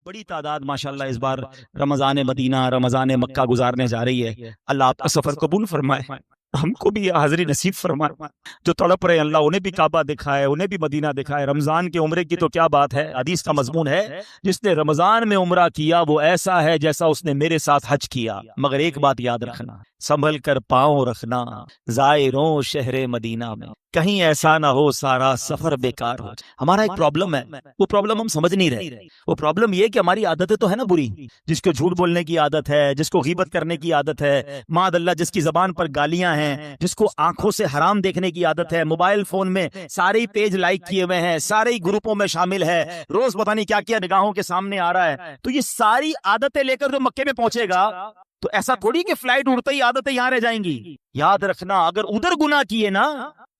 بڑی تعداد ماشاءاللہ اس بار رمضان مدینہ رمضان مکہ گزارنے جا رہی ہے. اللہ آپ کا سفر قبول فرمائے، ہم کو بھی حاضری نصیب فرمائے. جو تڑپ رہے اللہ انہیں بھی کعبہ دکھائے، انہیں بھی مدینہ دکھائے. رمضان کے عمرے کی تو کیا بات ہے، حدیث کا مضمون ہے جس نے رمضان میں عمرہ کیا وہ ایسا ہے جیسا اس نے میرے ساتھ حج کیا. مگر ایک بات یاد رکھنا، سنبھل کر پاؤں رکھنا زائروں شہر مدینہ میں، کہیں ایسا نہ ہو سارا سفر بیکار ہو. ہمارا ایک پرابلم ہے، وہ پرابلم ہم سمجھ نہیں رہے. وہ پرابلم یہ کہ ہماری عادتیں تو ہے نا بری، جس کو جھوٹ بولنے کی عادت ہے، جس کو غیبت کرنے کی عادت ہے، معاذ اللہ جس کی زبان پر گالیاں ہیں، جس کو آنکھوں سے حرام دیکھنے کی عادت ہے، موبائل فون میں سارے ہی پیج لائک کیے ہوئے ہیں، سارے ہی گروپوں میں شامل ہے، روز پتہ نہیں کیا کیا نگاہوں کے سامنے آ رہا ہے. تو یہ ساری عادتیں لے کر جو مکے میں پہنچے گا تو ایسا تھوڑی کہ فلائٹ اڑتے ہی عادتیں یہاں رہ جائیں گی. یاد رکھنا اگر ادھر گناہ کیے نا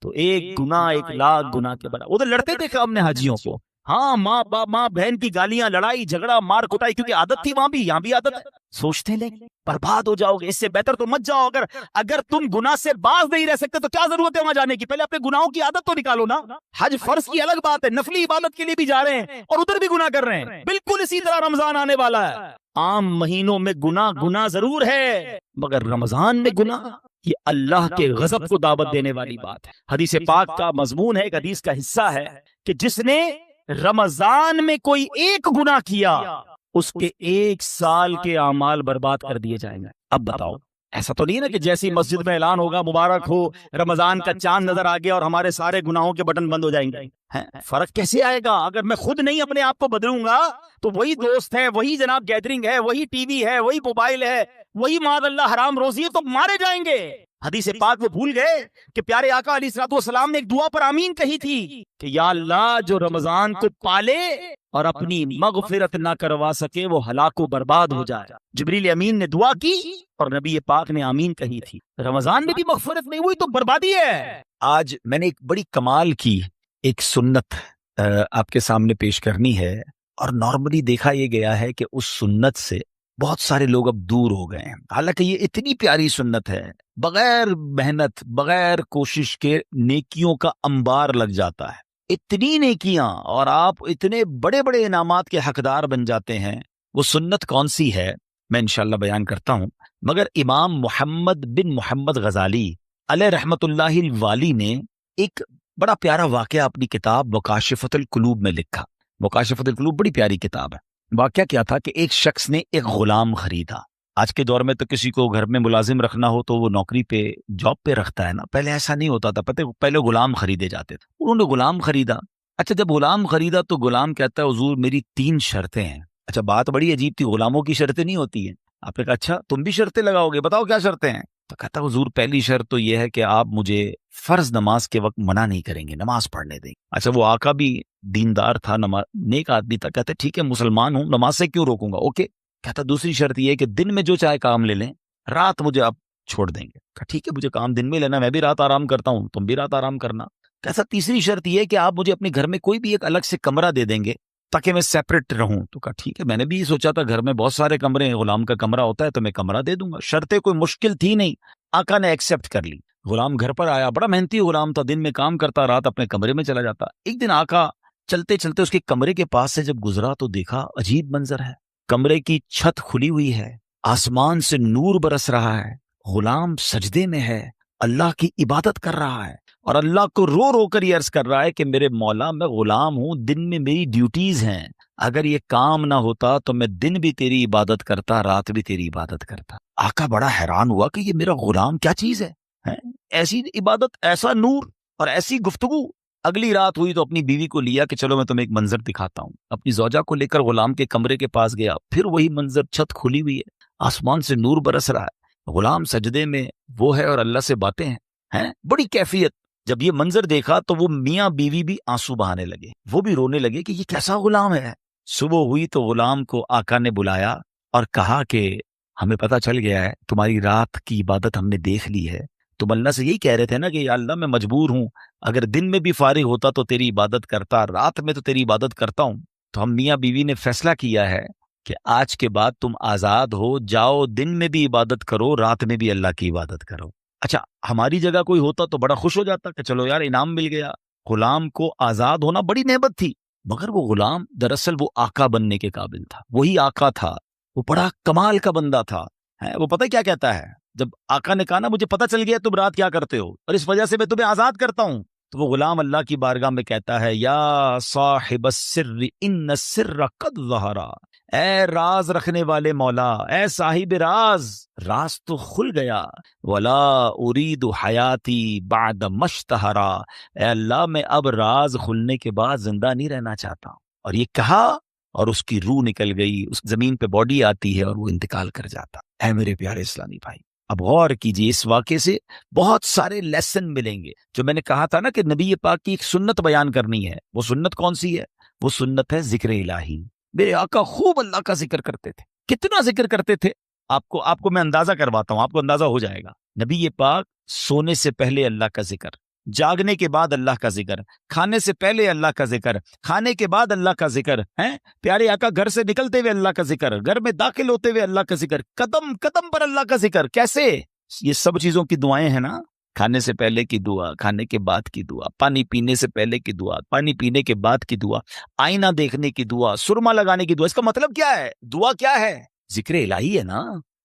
تو ایک گناہ 1,00,000 گناہ کے برابر. ادھر لڑتے دیکھا ہم نے حاجیوں کو، ہاں ماں باپ ماں بہن کی گالیاں، لڑائی جھگڑا مار کٹائی، کیونکہ عادت تھی وہاں بھی، یہاں بھی عادت ہے. سوچتے لیں برباد ہو جاؤ گے، اس سے بہتر تو مت جاؤ. اگر تم گناہ سے باز نہیں رہ سکتے تو کیا ضرورت ہے وہاں جانے کی؟ پہلے اپنے گناہوں کی عادت تو نکالو نا. حج فرض کی الگ بات ہے، نفلی عبادت کے لیے بھی جا رہے ہیں اور ادھر بھی گناہ کر رہے ہیں. بالکل اسی طرح رمضان آنے والا ہے. عام مہینوں میں گناہ ضرور ہے، مگر رمضان میں گناہ یہ اللہ کے غضب کو دعوت دینے والی بات ہے. حدیث پاک کا مضمون ہے، ایک حدیث کا حصہ ہے کہ جس نے رمضان میں کوئی ایک گناہ کیا اس کے 1 سال کے اعمال برباد کر دیے جائیں گے. اب بتاؤ، ایسا تو نہیں نا کہ جیسی مسجد میں اعلان ہوگا مبارک ہو رمضان کا چاند نظر آ گیا اور ہمارے سارے گناہوں کے بٹن بند ہو جائیں گے. فرق کیسے آئے گا اگر میں خود نہیں اپنے آپ کو بدلوں گا؟ تو وہی دوست ہے، وہی جناب گیدرنگ ہے، وہی ٹی وی ہے، وہی موبائل ہے، وہی معاذ اللہ حرام روزی ہے، تو مارے جائیں گے. حدیث پاک وہ بھول گئے کہ پیارے آقا علیہ الصلوۃ والسلام نے ایک دعا پر آمین کہی تھی کہ یا اللہ جو رمضان کو پالے اور اپنی مغفرت نہ کروا سکے وہ ہلاک و برباد ہو جائے. جبریل امین نے دعا کی اور نبی پاک نے آمین کہی تھی. رمضان میں بھی مغفرت نہیں ہوئی تو بربادی ہے. آج میں نے ایک بڑی کمال کی ایک سنت آپ کے سامنے پیش کرنی ہے، اور نارملی دیکھا یہ گیا ہے کہ اس سنت سے بہت سارے لوگ اب دور ہو گئے ہیں. حالانکہ یہ اتنی پیاری سنت ہے، بغیر محنت بغیر کوشش کے نیکیوں کا انبار لگ جاتا ہے. اتنی نیکیاں اور آپ اتنے بڑے بڑے انعامات کے حقدار بن جاتے ہیں. وہ سنت کون سی ہے میں انشاءاللہ بیان کرتا ہوں. مگر امام محمد بن محمد غزالی علیہ رحمت اللہ الوالی نے ایک بڑا پیارا واقعہ اپنی کتاب مکاشفۃ القلوب میں لکھا. مکاشفۃ القلوب بڑی پیاری کتاب ہے. واقعہ کیا تھا کہ ایک شخص نے ایک غلام خریدا. آج کے دور میں تو کسی کو گھر میں ملازم رکھنا ہو تو وہ نوکری پہ جاب پہ رکھتا ہے نا، پہلے ایسا نہیں ہوتا تھا. پہلے غلام خریدے جاتے تھے. انہوں نے غلام خریدا. اچھا جب غلام خریدا تو غلام کہتا ہے حضور میری 3 شرطیں ہیں. اچھا بات بڑی عجیب تھی، غلاموں کی شرطیں نہیں ہوتی ہیں. آپ نے کہا اچھا تم بھی شرطیں لگاؤ گے، بتاؤ کیا شرطیں ہیں؟ تو کہتا حضور پہلی شرط تو یہ ہے کہ آپ مجھے فرض نماز کے وقت منع نہیں کریں گے، نماز پڑھنے دیں گے. اچھا وہ آقا بھی دیندار تھا، نیک آدمی تھا. کہتا ٹھیک ہے مسلمان ہوں، نماز سے کیوں روکوں گا، اوکے. کہتا دوسری شرط یہ ہے کہ دن میں جو چاہے کام لے لیں، رات مجھے آپ چھوڑ دیں گے. کہا ٹھیک ہے مجھے کام دن میں لینا، میں بھی رات آرام کرتا ہوں، تم بھی رات آرام کرنا. کہتا تیسری شرط یہ ہے کہ آپ مجھے اپنے گھر میں کوئی بھی ایک الگ سے کمرہ دے دیں گے تاکہ میں سیپریٹ رہوں. تو کہا ٹھیک ہے میں نے بھی یہ سوچا تھا گھر میں بہت سارے کمرے ہیں، غلام کا کمرہ ہوتا ہے تو میں کمرہ دے دوں گا. شرطیں کوئی مشکل تھی نہیں، آقا نے ایکسپٹ کر لی. غلام گھر پر آیا، بڑا محنتی غلام تھا، دن میں کام کرتا، رات اپنے کمرے میں چلا جاتا. ایک دن آقا چلتے چلتے اس کے کمرے کے پاس سے جب گزرا تو دیکھا عجیب منظر ہے. کمرے کی چھت کھلی ہوئی ہے، آسمان سے نور برس رہا ہے، غلام سجدے میں ہے، اللہ کی عبادت کر رہا ہے اور اللہ کو رو رو کر یہ عرض کر رہا ہے کہ میرے مولا میں غلام ہوں، دن میں میری ڈیوٹیز ہیں، اگر یہ کام نہ ہوتا تو میں دن بھی تیری عبادت کرتا، رات بھی تیری عبادت کرتا. آقا بڑا حیران ہوا کہ یہ میرا غلام کیا چیز ہے، ایسی عبادت، ایسا نور اور ایسی گفتگو. اگلی رات ہوئی تو اپنی بیوی کو لیا کہ چلو میں تمہیں ایک منظر دکھاتا ہوں. اپنی زوجہ کو لے کر غلام کے کمرے کے پاس گیا، پھر وہی منظر، چھت کھلی ہوئی ہے، آسمان سے نور برس رہا ہے، غلام سجدے میں وہ ہے اور اللہ سے باتیں ہیں، بڑی کیفیت. جب یہ منظر دیکھا تو وہ میاں بیوی بھی آنسو بہانے لگے، وہ بھی رونے لگے کہ یہ کیسا غلام ہے. صبح ہوئی تو غلام کو آقا نے بلایا اور کہا کہ ہمیں پتہ چل گیا ہے تمہاری رات کی عبادت ہم نے دیکھ لی ہے. تم اللہ سے یہی کہہ رہے تھے نا کہ یا اللہ میں مجبور ہوں، اگر دن میں بھی فارغ ہوتا تو تیری عبادت کرتا، رات میں تو تیری عبادت کرتا ہوں. تو ہم میاں بیوی نے فیصلہ کیا ہے کہ آج کے بعد تم آزاد ہو، جاؤ دن میں بھی عبادت کرو، رات میں بھی اللہ کی عبادت کرو. اچھا ہماری جگہ کوئی ہوتا تو بڑا خوش ہو جاتا کہ چلو یار انعام مل گیا. غلام کو آزاد ہونا بڑی نعمت تھی، مگر وہ غلام دراصل وہ آقا بننے کے قابل تھا، وہی آقا تھا، وہ بڑا کمال کا بندہ تھا۔ وہ پتہ کیا کہتا ہے، جب آقا نے کہا نا مجھے پتہ چل گیا تم رات کیا کرتے ہو اور اس وجہ سے میں تمہیں آزاد کرتا ہوں، تو وہ غلام اللہ کی بارگاہ میں کہتا ہے یا صاحب السر ان السر قد ظہر، اے راز رکھنے والے مولا، اے صاحب راز تو کھل گیا، ولا ارید حیاتی بعد مشتہرا، اے اللہ میں اب راز کھلنے کے بعد زندہ نہیں رہنا چاہتا ہوں۔ اور یہ کہا اور اس کی روح نکل گئی، اس زمین پہ باڈی آتی ہے اور وہ انتقال کر جاتا۔ اے میرے پیارے اسلامی بھائی، اب غور کیجئے، اس واقعے سے بہت سارے لیسن ملیں گے۔ جو میں نے کہا تھا نا کہ نبی پاک کی ایک سنت بیان کرنی ہے، وہ سنت کون سی ہے؟ وہ سنت ہے ذکر الہی۔ میرے آقا خوب اللہ کا ذکر کرتے تھے۔ کتنا ذکر کرتے تھے آپ کو میں اندازہ کرواتا ہوں، آپ کو اندازہ ہو جائے گا۔ نبی پاک سونے سے پہلے اللہ کا ذکر، جاگنے کے بعد اللہ کا ذکر، کھانے سے پہلے اللہ کا ذکر، کھانے کے بعد اللہ کا ذکر ہے، پیارے آقا گھر سے نکلتے ہوئے اللہ کا ذکر، گھر میں داخل ہوتے ہوئے اللہ کا ذکر، قدم قدم پر اللہ کا ذکر۔ کیسے؟ یہ سب چیزوں کی دعائیں ہیں نا، کھانے سے پہلے کی دعا، کھانے کے بعد کی دعا، پانی پینے سے پہلے کی دعا، پانی پینے کے بعد کی دعا، آئینہ دیکھنے کی دعا، سرما لگانے کی دعا۔ اس کا مطلب کیا ہے؟ دعا کیا ہے؟ ذکر الہی ہے نا،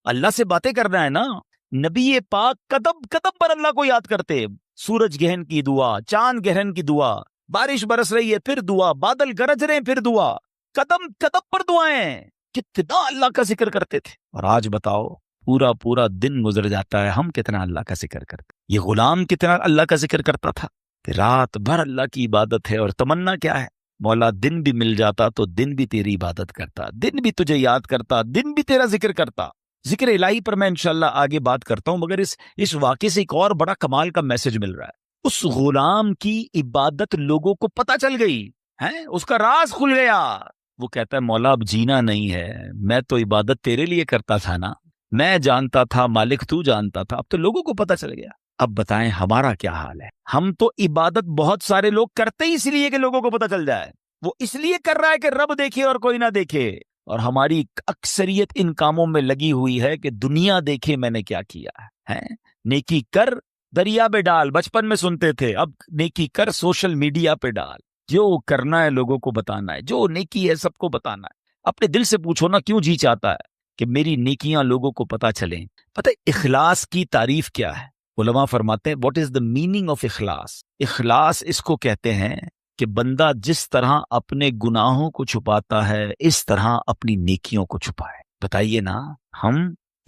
اللہ سے باتیں کرنا ہے نا۔ نبی پاک قدم قدم پر اللہ کو یاد کرتے، سورج گہن کی دعا، چاند گہن کی دعا، بارش برس رہی ہے پھر دعا، بادل گرج رہے ہیں پھر دعا، قدم قدم پر دعائیں۔ کتنا اللہ کا ذکر کرتے تھے۔ اور آج بتاؤ، پورا دن گزر جاتا ہے، ہم کتنا اللہ کا ذکر کرتے؟ یہ غلام کتنا اللہ کا ذکر کرتا تھا کہ رات بھر اللہ کی عبادت ہے، اور تمنا کیا ہے؟ مولا دن بھی مل جاتا تو دن بھی تیری عبادت کرتا، دن بھی تجھے یاد کرتا، دن بھی تیرا ذکر کرتا۔ ذکر الہی پر میں انشاءاللہ آگے بات کرتا ہوں، مگر اس واقعے سے ایک اور بڑا کمال کا میسج مل رہا ہے۔ اس غلام کی عبادت لوگوں کو پتہ چل گئی ہے، اس کا راز کھل گیا۔ وہ کہتا ہے مولا اب جینا نہیں ہے، میں تو عبادت تیرے لیے کرتا تھا نا، میں جانتا تھا مالک تو جانتا تھا، اب تو لوگوں کو پتہ چل گیا۔ اب بتائیں ہمارا کیا حال ہے؟ ہم تو عبادت بہت سارے لوگ کرتے ہی اس لیے کہ لوگوں کو پتہ چل جائے، وہ اس لیے کر رہا ہے کہ رب دیکھے اور کوئی نہ دیکھے، اور ہماری اکثریت ان کاموں میں لگی ہوئی ہے کہ دنیا دیکھے میں نے کیا کیا ہے۔ نیکی کر دریا پہ ڈال، بچپن میں سنتے تھے، اب نیکی کر سوشل میڈیا پہ ڈال، جو کرنا ہے لوگوں کو بتانا ہے، جو نیکی ہے سب کو بتانا ہے۔ اپنے دل سے پوچھو نا، کیوں جی چاہتا ہے کہ میری نیکیاں لوگوں کو پتہ چلیں؟ پتہ اخلاص کی تعریف کیا ہے؟ علماء فرماتے ہیں what is the meaning of اخلاص؟ اخلاص اس کو کہتے ہیں کہ بندہ جس طرح اپنے گناہوں کو چھپاتا ہے اس طرح اپنی نیکیوں کو چھپائے۔ بتائیے نا، ہم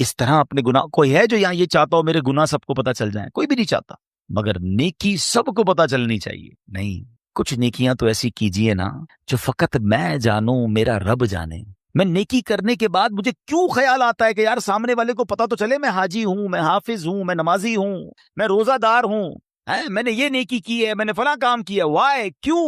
اس طرح اپنے گناہ، کوئی ہے جو یہاں یہ چاہتا ہو میرے گناہ سب کو پتہ چل جائیں؟ کوئی بھی نہیں چاہتا، مگر نیکی سب کو پتہ چلنی چاہیے۔ نہیں، کچھ نیکیاں تو ایسی کیجئے نا جو فقط میں جانوں، میرا رب جانے۔ میں نیکی کرنے کے بعد مجھے کیوں خیال آتا ہے کہ یار سامنے والے کو پتہ تو چلے میں حاجی ہوں، میں حافظ ہوں، میں نمازی ہوں، میں روزہ دار ہوں، میں نے یہ نیکی کی ہے، میں نے فلاں کام کیا، وائے، کیوں؟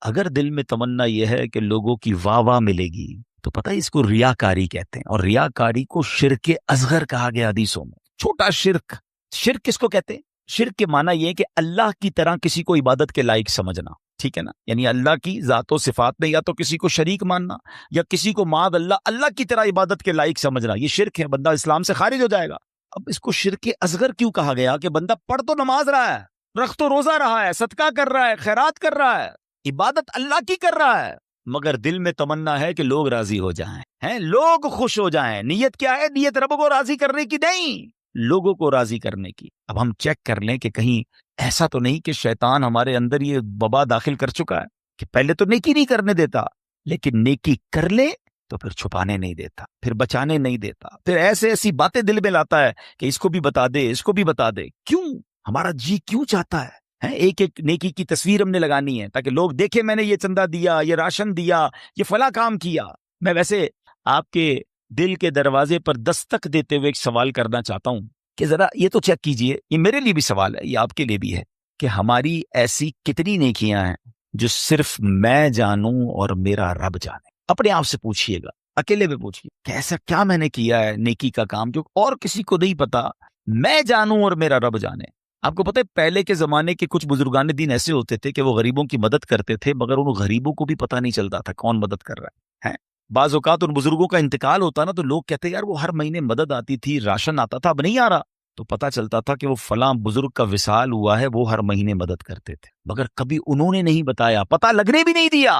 اگر دل میں تمنا یہ ہے کہ لوگوں کی واہ واہ ملے گی تو پتہ ہے اس کو ریاکاری کہتے ہیں، اور ریاکاری کو شرک اصغر کہا گیا حدیثوں میں، چھوٹا شرک۔ شرک کس کو کہتے ہیں؟ شرک کے معنی یہ ہے کہ اللہ کی طرح کسی کو عبادت کے لائق سمجھنا، ٹھیک ہے نا، یعنی اللہ کی ذات و صفات میں یا تو کسی کو شریک ماننا یا کسی کو معاذ اللہ کی طرح عبادت کے لائق سمجھنا، یہ شرک ہے، بندہ اسلام سے خارج ہو جائے گا۔ اب اس کو شرک اصغر کیوں کہا گیا؟ کہ بندہ پڑھ تو نماز رہا ہے، رکھ تو روزہ رہا ہے، صدقہ کر رہا ہے، خیرات کر رہا ہے، عبادت اللہ کی کر رہا ہے، مگر دل میں تمنا ہے کہ لوگ راضی ہو جائیں، لوگ خوش ہو جائیں۔ نیت کیا ہے؟ نیت رب کو راضی کرنے کی نہیں، لوگوں کو راضی کرنے کی۔ اب ہم چیک کر لیں کہ کہیں ایسا تو نہیں کہ شیطان ہمارے اندر یہ وبا داخل کر چکا ہے کہ پہلے تو نیکی نہیں کرنے دیتا، لیکن نیکی کر لے تو پھر چھپانے نہیں دیتا، پھر بچانے نہیں دیتا، پھر ایسی باتیں دل میں لاتا ہے کہ اس کو بھی بتا دے، اس کو بھی بتا دے۔ کیوں؟ ہمارا جی کیوں چاہتا ہے ایک ایک نیکی کی تصویر ہم نے لگانی ہے تاکہ لوگ دیکھیں میں نے یہ چندہ دیا، یہ راشن دیا، یہ فلاں کام کیا۔ میں ویسے آپ کے دل کے دروازے پر دستک دیتے ہوئے ایک سوال کرنا چاہتا ہوں کہ ذرا یہ تو چیک کیجئے، یہ میرے لیے بھی سوال ہے، یہ آپ کے لیے بھی ہے، کہ ہماری ایسی کتنی نیکیاں ہیں جو صرف میں جانوں اور میرا رب جانے؟ اپنے آپ سے پوچھئے گا، اکیلے میں پوچھئے کہ ایسا کیا میں نے کیا ہے نیکی کا کام جو اور کسی کو نہیں پتا، میں جانوں اور میرا رب جانے۔ آپ کو پتہ ہے پہلے کے زمانے کے کچھ بزرگان دین ایسے ہوتے تھے کہ وہ غریبوں کی مدد کرتے تھے، مگر ان غریبوں کو بھی پتہ نہیں چلتا تھا کون مدد کر رہا ہے۔ بعض اوقات ان بزرگوں کا انتقال ہوتا نا تو لوگ کہتے یار وہ ہر مہینے مدد آتی تھی، راشن آتا تھا، اب نہیں آ رہا، تو پتہ چلتا تھا کہ وہ فلاں بزرگ کا وصال ہوا ہے، وہ ہر مہینے مدد کرتے تھے، مگر کبھی انہوں نے نہیں بتایا، پتہ لگنے بھی نہیں دیا،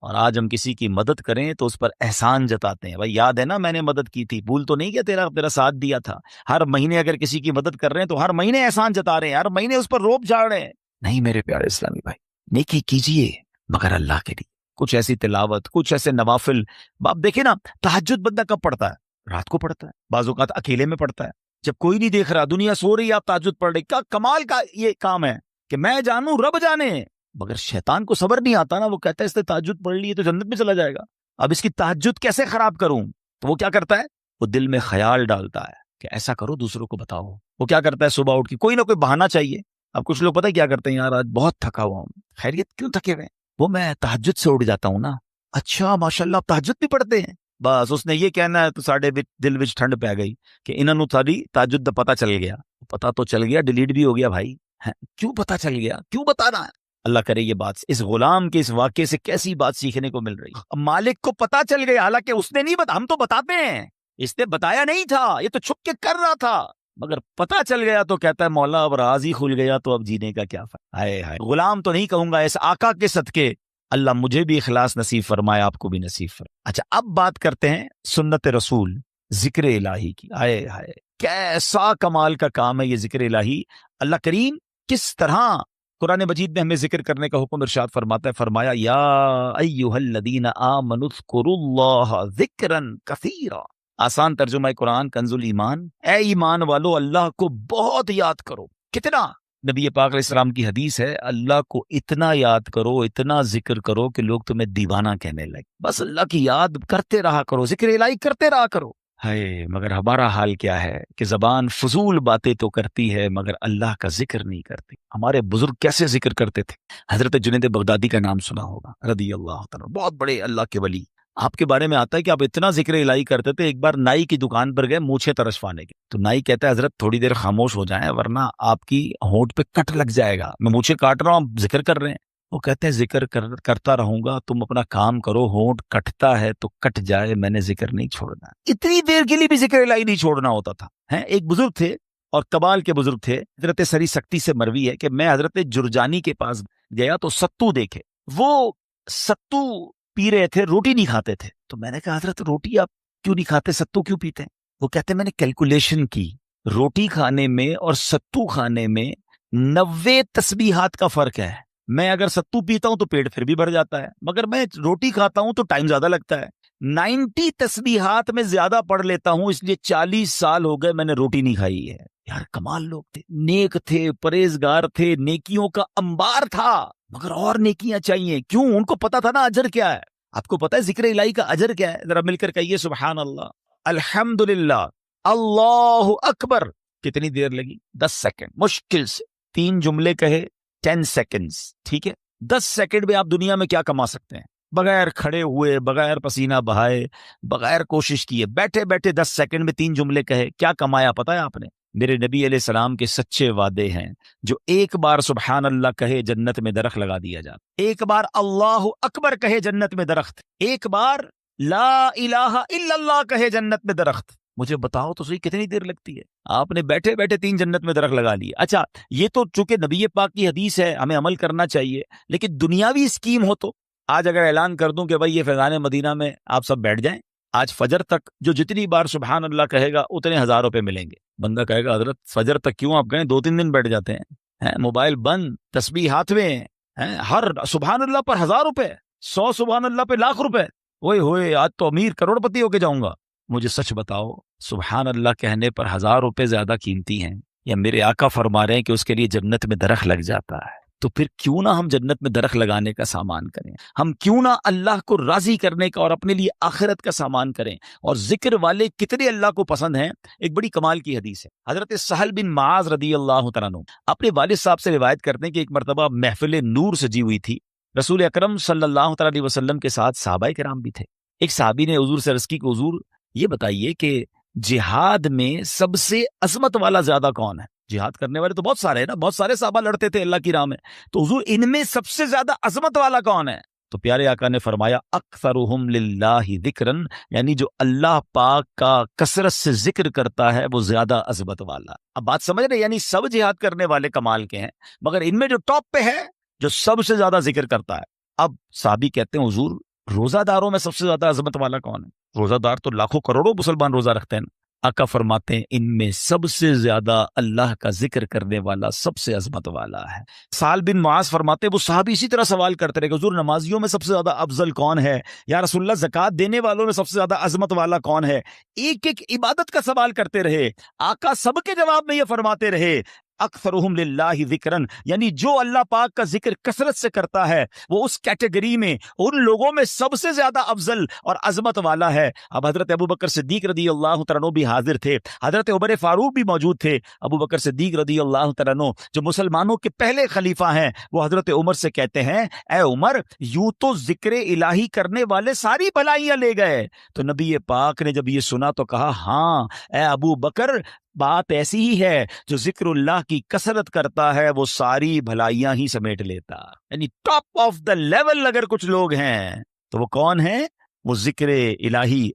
اور آج ہم کسی کی مدد کریں تو اس پر احسان جتاتے ہیں. بھائی یاد ہے نا میں نے مدد کی تھی, بھول تو نہیں کیا تیرا ساتھ دیا تھا. ہر مہینے اگر کسی کی مدد کر رہے ہیں تو ہر مہینے احسان جتا رہے ہیں, ہر مہینے اس پر روب جھاڑ رہے ہیں. نہیں میرے پیارے اسلامی بھائی, نیکی کیجئے مگر اللہ کے لیے. کچھ ایسی تلاوت, کچھ ایسے نوافل. آپ دیکھیں نا, تہجد بندہ کب پڑھتا ہے؟ رات کو پڑھتا ہے, بعض اوقات اکیلے میں پڑھتا ہے, جب کوئی نہیں دیکھ رہا, دنیا سو رہی ہے, آپ تہجد پڑھ رہے. کیا کمال کا یہ کام ہے کہ میں جانوں رب جانے. مگر شیطان کو صبر نہیں آتا نا, وہ کہتا ہے اس نے تہجد پڑھ لی تو جنت میں چلا جائے گا, اب اس کی تہجد کیسے خراب کروں. تو وہ کیا کرتا ہے, وہ دل میں خیال ڈالتا ہے کہ ایسا کرو دوسروں کو بتاؤ. وہ کیا کرتا ہے, صبح اٹھ کے کوئی نہ کوئی بہانہ چاہیے. اب کچھ لوگ پتہ ہے کیا کرتے ہیں, یار آج بہت تھکا ہوا ہوں. خیریت کیوں تھکے ہوئے؟ وہ میں تہجد سے اٹھ جاتا ہوں نا. اچھا ماشاءاللہ آپ تہجد بھی پڑھتے ہیں. بس اس نے یہ کہنا ہے تو ساڈے دل وچ ٹھنڈ پی گئی کہ انہاں نوں ساری تہجد دا پتہ چل گیا. پتہ تو چل گیا, ڈیلیٹ بھی ہو گیا بھائی. کیوں پتہ چل گیا, کیوں بتانا ہے؟ اللہ کرے یہ بات اس غلام کے اس واقعے سے کیسی بات سیکھنے کو مل رہی. مالک کو پتہ چل گیا, حالانکہ اس نے نہیں ہم تو بتاتے ہیں, اس نے بتایا نہیں تھا, یہ تو چھپ کے کر رہا تھا, مگر پتہ چل گیا تو کہتا ہے مولا اب راز ہی کھل گیا تو اب جینے کا کیا فائدہ. ہائے ہائے, غلام تو نہیں کہوں گا, اس آقا کے صدقے اللہ مجھے بھی اخلاص نصیب فرمائے, آپ کو بھی نصیب فرمائے. اچھا اب بات کرتے ہیں سنت رسول, ذکر الہی کی. ہائے ہائے کیسا کمال کا کام ہے یہ ذکر الہی. اللہ کریم کس طرح قرآن مجید میں ہمیں ذکر کرنے کا حکم ارشاد فرماتا ہے. فرمایا یا ایھا الذین آمنوا اذکروا اللہ ذکرا کثیرا. آسان ترجمہ قرآن کنز الایمان, اے ایمان والو اللہ کو بہت یاد کرو. کتنا؟ نبی پاک علیہ السلام کی حدیث ہے, اللہ کو اتنا یاد کرو, اتنا ذکر کرو کہ لوگ تمہیں دیوانہ کہنے لگے. بس اللہ کی یاد کرتے رہا کرو, ذکر الہی کرتے رہا کرو. ہے مگر ہمارا حال کیا ہے کہ زبان فضول باتیں تو کرتی ہے مگر اللہ کا ذکر نہیں کرتی. ہمارے بزرگ کیسے ذکر کرتے تھے؟ حضرت جنید بغدادی کا نام سنا ہوگا رضی اللہ تعالیٰ, بہت بڑے اللہ کے ولی. آپ کے بارے میں آتا ہے کہ آپ اتنا ذکر الہی کرتے تھے, ایک بار نائی کی دکان پر گئے مونچھیں ترشوانے کے, تو نائی کہتا ہے حضرت تھوڑی دیر خاموش ہو جائیں ورنہ آپ کی ہونٹ پہ کٹ لگ جائے گا, میں مونچھیں کاٹ رہا ہوں آپ ذکر کر رہے ہیں. وہ کہتے ہیں ذکر کرتا رہوں گا, تم اپنا کام کرو, ہونٹ کٹتا ہے تو کٹ جائے, میں نے ذکر نہیں چھوڑنا. اتنی دیر کے لیے بھی ذکر الہی نہیں چھوڑنا ہوتا تھا. ایک بزرگ تھے اور کبال کے بزرگ تھے, حضرت سری سکتی سے مروی ہے کہ میں حضرت جرجانی کے پاس گیا تو ستو دیکھے, وہ ستو پی رہے تھے, روٹی نہیں کھاتے تھے. تو میں نے کہا حضرت روٹی آپ کیوں نہیں کھاتے, ستو کیوں پیتے ہیں؟ وہ کہتے ہیں میں نے کیلکولیشن کی, روٹی کھانے میں اور ستو کھانے میں 90 تسبیحات کا فرق ہے. میں اگر ستو پیتا ہوں تو پیٹ پھر بھی بھر جاتا ہے, مگر میں روٹی کھاتا ہوں تو ٹائم زیادہ لگتا ہے. 90 تسبیحات میں زیادہ پڑھ لیتا ہوں, اس لیے 40 سال ہو گئے میں نے روٹی نہیں کھائی ہے. یار کمال لوگ تھے, نیک تھے, پرہیزگار تھے, نیکیوں کا انبار تھا, مگر اور نیکیاں چاہیے. کیوں؟ ان کو پتا تھا نا اجر کیا ہے. آپ کو پتا ہے ذکر الہی کا اجر کیا ہے؟ ذرا مل کر کہیے سبحان اللہ, الحمدللہ, اللہ اکبر. کتنی دیر لگی؟ 10 سیکنڈ مشکل سے. 3 جملے کہے 10 سیکنڈز, ٹھیک ہے. 10 سیکنڈ میں آپ دنیا میں کیا کما سکتے ہیں؟ بغیر کھڑے ہوئے, بغیر پسینہ بہائے, بغیر کوشش کیے, بیٹھے بیٹھے 10 سیکنڈ میں 3 جملے کہے, کیا کمایا پتا ہے آپ نے؟ میرے نبی علیہ السلام کے سچے وعدے ہیں, جو ایک بار سبحان اللہ کہے جنت میں درخت لگا دیا جاتا, ایک بار اللہ اکبر کہے جنت میں درخت, ایک بار لا الہ الا اللہ کہے جنت میں درخت. مجھے بتاؤ تو صحیح کتنی دیر لگتی ہے؟ آپ نے بیٹھے بیٹھے 3 جنت میں درخت لگا لیے. اچھا یہ تو چونکہ نبی پاک کی حدیث ہے ہمیں عمل کرنا چاہیے, لیکن دنیاوی اسکیم ہو تو آج اگر اعلان کر دوں کہ بھائی یہ فیضان مدینہ میں آپ سب بیٹھ جائیں, آج فجر تک جو جتنی بار سبحان اللہ کہے گا اتنے 1000 روپے ملیں گے. بندہ کہے گا حضرت فجر تک کیوں, آپ کہیں 2-3 دن بیٹھ جاتے ہیں, موبائل بند, تسبیح ہاتھ میں, ہر سبحان اللہ پر 1000 روپے, 100 سبحان اللہ پہ لاکھ روپے. اوئے ہوئے آج تو امیر کروڑ پتی ہو کے جاؤں گا. مجھے سچ بتاؤ, سبحان اللہ کہنے پر 1000 روپے زیادہ قیمتی ہیں, یا میرے آقا فرما رہے ہیں کہ اس کے لیے جنت میں درخت لگ جاتا ہے؟ تو پھر کیوں نہ ہم جنت میں درخت لگانے کا سامان کریں, ہم کیوں نہ اللہ کو راضی کرنے کا اور اپنے لیے آخرت کا سامان کریں. اور ذکر والے کتنے اللہ کو پسند ہیں. ایک بڑی کمال کی حدیث ہے, حضرت سہل بن معاذ رضی اللہ تعالیٰ عنہ اپنے والد صاحب سے روایت کرتے ہیں کہ ایک مرتبہ محفل نور سجی ہوئی تھی, رسول اکرم صلی اللہ تعالیٰ علیہ وسلم کے ساتھ صحابہ کرام بھی تھے. ایک صحابی نے حضور سے عرض کی کہ حضور یہ بتائیے کہ جہاد میں سب سے عظمت والا زیادہ کون ہے؟ جہاد کرنے والے تو بہت سارے ہیں نا, بہت سارے صحابہ لڑتے تھے اللہ کی راہ میں, تو حضور ان میں سب سے زیادہ عظمت والا کون ہے؟ تو پیارے آقا نے فرمایا اکثرہم للہ ذکرن, یعنی جو اللہ پاک کا کثرت سے ذکر کرتا ہے وہ زیادہ عظمت والا. اب بات سمجھ رہے, یعنی سب جہاد کرنے والے کمال کے ہیں, مگر ان میں جو ٹاپ پہ ہے جو سب سے زیادہ ذکر کرتا ہے. اب صحابی کہتے ہیں حضور روزہ داروں میں سب سے زیادہ عظمت والا کون ہے؟ روزہ دار تو لاکھوں کروڑوں مسلمان روزہ رکھتے ہیں نا۔ آقا فرماتے ہیں ان میں سب سے زیادہ اللہ کا ذکر کرنے والا سب سے عظمت والا ہے۔ سال بن معاذ فرماتے ہیں وہ صحابی اسی طرح سوال کرتے رہے کہ حضور نمازیوں میں سب سے زیادہ افضل کون ہے؟ یا رسول اللہ زکوٰۃ دینے والوں میں سب سے زیادہ عظمت والا کون ہے؟ ایک ایک عبادت کا سوال کرتے رہے، آقا سب کے جواب میں یہ فرماتے رہے اکثرہم للہ ذکرن، یعنی جو اللہ پاک کا ذکر کثرت سے کرتا ہے وہ اس کیٹیگری میں ان لوگوں میں سب سے زیادہ افضل اور عظمت والا ہے۔ اب حضرت ابو بکر صدیق رضی اللہ تعالیٰ عنہ بھی حاضر تھے، حضرت عمر فاروق بھی موجود تھے۔ ابو بکر صدیق رضی اللہ تعالیٰ عنہ جو مسلمانوں کے پہلے خلیفہ ہیں، وہ حضرت عمر سے کہتے ہیں اے عمر، یوں تو ذکر الہی کرنے والے ساری بھلائیاں لے گئے۔ تو نبی پاک نے جب یہ سنا تو کہا ہاں اے ابو بکر، بات ایسی ہی ہے، جو ذکر اللہ کی کثرت کرتا ہے وہ ساری بھلائیاں ہی سمیٹ لیتا۔ یعنی ٹاپ آف دا لیول اگر کچھ لوگ ہیں تو وہ کون ہیں؟ وہ ذکر الہی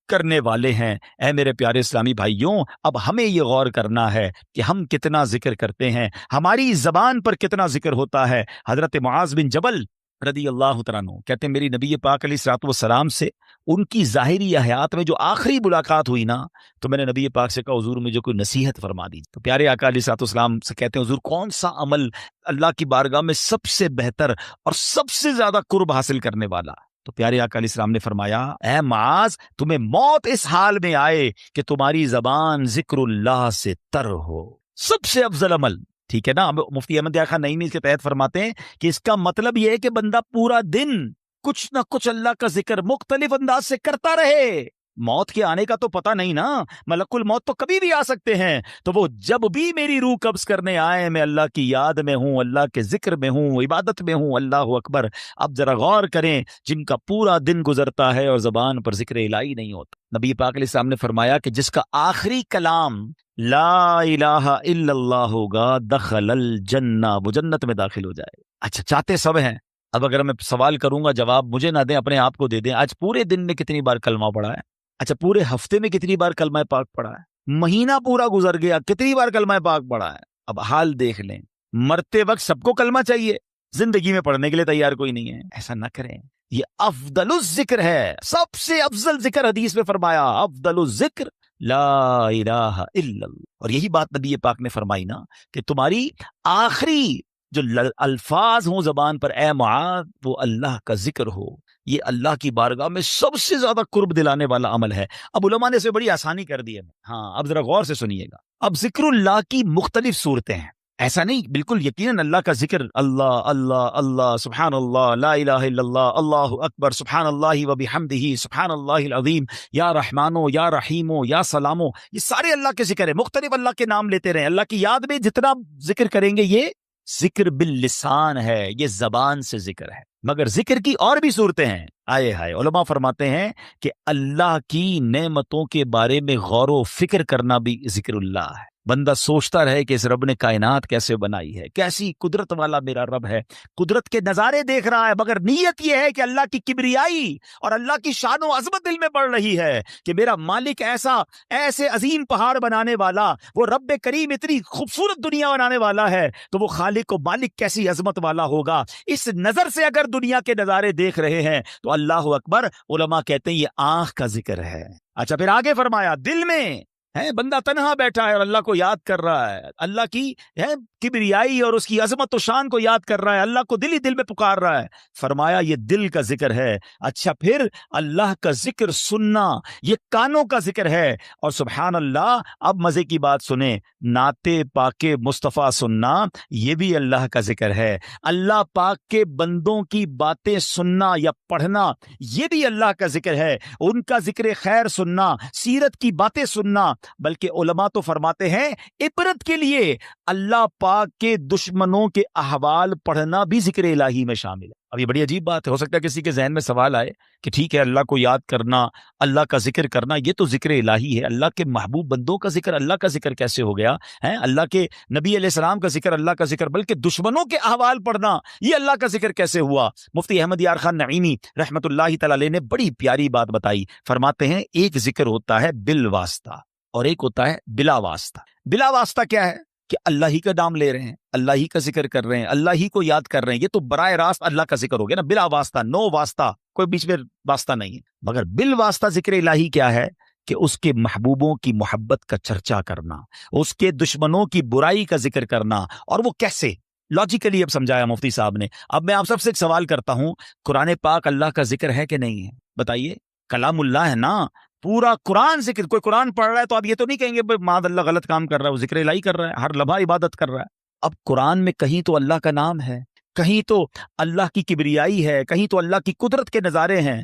کرنے والے ہیں۔ اے میرے پیارے اسلامی بھائیوں، اب ہمیں یہ غور کرنا ہے کہ ہم کتنا ذکر کرتے ہیں، ہماری زبان پر کتنا ذکر ہوتا ہے۔ حضرت معاذ بن جبل رضی اللہ تعالیٰ عنہ کہتے ہیں میری نبی پاک علیہ الصلوۃ والسلام سے ان کی ظاہری حیات میں جو آخری ملاقات ہوئی نا، تو میں نے نبی پاک سے کہا حضور مجھے کوئی نصیحت فرما دیجیے۔ تو پیارے آقا علیہ الصلوۃ والسلام سے کہتے ہیں حضور کون سا عمل اللہ کی بارگاہ میں سب سے بہتر اور سب سے زیادہ قرب حاصل کرنے والا؟ تو پیارے آقا علیہ السلام نے فرمایا اے معاذ، تمہیں موت اس حال میں آئے کہ تمہاری زبان ذکر اللہ سے تر ہو، سب سے افضل عمل۔ ٹھیک ہے نا؟ مفتی احمد خان نعیمی اس کے تحت فرماتے ہیں کہ اس کا مطلب یہ ہے کہ بندہ پورا دن کچھ نہ کچھ اللہ کا ذکر مختلف انداز سے کرتا رہے۔ موت کے آنے کا تو پتہ نہیں نا، ملک الموت تو کبھی بھی آ سکتے ہیں، تو وہ جب بھی میری روح قبض کرنے آئے میں اللہ کی یاد میں ہوں، اللہ کے ذکر میں ہوں، عبادت میں ہوں۔ اللہ اکبر۔ اب ذرا غور کریں، جن کا پورا دن گزرتا ہے اور زبان پر ذکر الہی نہیں ہوتا، نبی پاک علیہ السلام نے فرمایا کہ جس کا آخری کلام لا الہ الا اللہ ہوگا دخل الجنہ، وہ جنت میں داخل ہو جائے۔ اچھا چاہتے سب ہیں، اب اگر میں سوال کروں گا جواب مجھے نہ دیں، اپنے آپ کو دے دیں۔ آج پورے دن میں کتنی بار کلمہ پڑھا ہے؟ اچھا پورے ہفتے میں کتنی بار کلمہ پاک پڑھا ہے؟ مہینہ پورا گزر گیا، کتنی بار کلمہ پاک پڑھا ہے؟ اب حال دیکھ لیں، مرتے وقت سب کو کلمہ چاہیے، زندگی میں پڑھنے کے لیے تیار کوئی نہیں ہے۔ ایسا نہ کریں، یہ افضل الذکر ہے، سب سے افضل ذکر حدیث میں فرمایا افضل الذکر لا الہ الا اللہ۔ اور یہی بات نبی پاک نے فرمائی نا کہ تمہاری آخری جو الفاظ ہوں زبان پر اے معاذ، وہ اللہ کا ذکر ہو۔ یہ اللہ کی بارگاہ میں سب سے زیادہ قرب دلانے والا عمل ہے۔ اب علماء نے اسے بڑی آسانی کر دی ہے۔ ہاں اب ذرا غور سے سنیے گا۔ اب ذکر اللہ کی مختلف صورتیں ہیں، ایسا نہیں، بالکل یقیناً اللہ کا ذکر اللہ اللہ اللہ، سبحان اللہ، لا الہ الا اللہ، اللہ اکبر، سبحان اللہ و بحمدہ، سبحان اللہ العظیم، یا رحمانو یا رحیمو یا سلامو، یہ سارے اللہ کے ذکر ہے۔ مختلف اللہ کے نام لیتے رہیں، اللہ کی یاد میں جتنا ذکر کریں گے یہ ذکر باللسان ہے، یہ زبان سے ذکر ہے۔ مگر ذکر کی اور بھی صورتیں ہیں۔ آئے ہائے، علماء فرماتے ہیں کہ اللہ کی نعمتوں کے بارے میں غور و فکر کرنا بھی ذکر اللہ ہے۔ بندہ سوچتا رہے کہ اس رب نے کائنات کیسے بنائی ہے، کیسی قدرت والا میرا رب ہے، قدرت کے نظارے دیکھ رہا ہے، مگر نیت یہ ہے کہ اللہ کی کبریائی اور اللہ کی شان و عظمت دل میں بڑھ رہی ہے کہ میرا مالک ایسے عظیم پہاڑ بنانے والا، وہ رب کریم اتنی خوبصورت دنیا بنانے والا ہے، تو وہ خالق و مالک کیسی عظمت والا ہوگا۔ اس نظر سے اگر دنیا کے نظارے دیکھ رہے ہیں تو اللہ اکبر، علماء کہتے ہیں یہ آنکھ کا ذکر ہے۔ اچھا پھر آگے فرمایا دل میں ہے، بندہ تنہا بیٹھا ہے اور اللہ کو یاد کر رہا ہے، اللہ کی کبریائی اور اس کی عظمت و شان کو یاد کر رہا ہے، اللہ کو دل ہی دل میں پکار رہا ہے، فرمایا یہ دل کا ذکر ہے۔ اچھا پھر اللہ کا ذکر سننا، یہ کانوں کا ذکر ہے۔ اور سبحان اللہ، اب مزے کی بات سنیں، نعت پاک مصطفیٰ سننا یہ بھی اللہ کا ذکر ہے۔ اللہ پاک کے بندوں کی باتیں سننا یا پڑھنا یہ بھی اللہ کا ذکر ہے، ان کا ذکر خیر سننا، سیرت کی باتیں سننا۔ بلکہ علماء تو فرماتے ہیں عبرت کے لیے اللہ پاک کے دشمنوں کے احوال پڑھنا بھی ذکر الہی میں شامل ہے۔ اب یہ بڑی عجیب بات ہے، ہو سکتا ہے کسی کے ذہن میں سوال آئے کہ ٹھیک ہے اللہ کو یاد کرنا، اللہ کا ذکر کرنا یہ تو ذکر الہی ہے، اللہ کے محبوب بندوں کا ذکر اللہ کا ذکر کیسے ہو گیا ہے؟ اللہ کے نبی علیہ السلام کا ذکر اللہ کا ذکر، بلکہ دشمنوں کے احوال پڑھنا یہ اللہ کا ذکر کیسے ہوا؟ مفتی احمد یار خان نعیمی رحمت اللہ تعالی علیہ نے بڑی پیاری بات بتائی، فرماتے ہیں ایک ذکر ہوتا ہے بالواسطہ اور ایک ہوتا ہے بلا واسطہ۔ بلا واسطہ کیا ہے؟ کہ اللہ ہی کا نام لے رہے ہیں، اللہ ہی کا ذکر کر رہے ہیں، اللہ ہی کو یاد کر رہے ہیں، یہ تو براہ راست اللہ کا ذکر ہو گیا نا، بلا واسطہ، نو واسطہ، کوئی بیچ میں واسطہ نہیں ہے. مگر بالواسطہ ذکر الہی کیا ہے کہ اس کے محبوبوں کی محبت کا چرچا کرنا، اس کے دشمنوں کی برائی کا ذکر کرنا. اور وہ کیسے لاجیکلی اب سمجھایا مفتی صاحب نے. اب میں آپ سب سے ایک سوال کرتا ہوں، قرآن پاک اللہ کا ذکر ہے کہ نہیں ہے؟ بتائیے. کلام اللہ ہے نا، پورا قرآن ذکر. کوئی قرآن پڑھ رہا ہے تو آپ یہ تو نہیں کہیں گے معاذ اللہ غلط کام کر رہا ہے، وہ ذکر الہی کر رہا ہے، ہر لمحہ عبادت کر رہا ہے. اب قرآن میں کہیں تو اللہ کا نام ہے، کہیں تو اللہ کی کبریائی ہے، کہیں تو اللہ کی قدرت کے نظارے ہیں.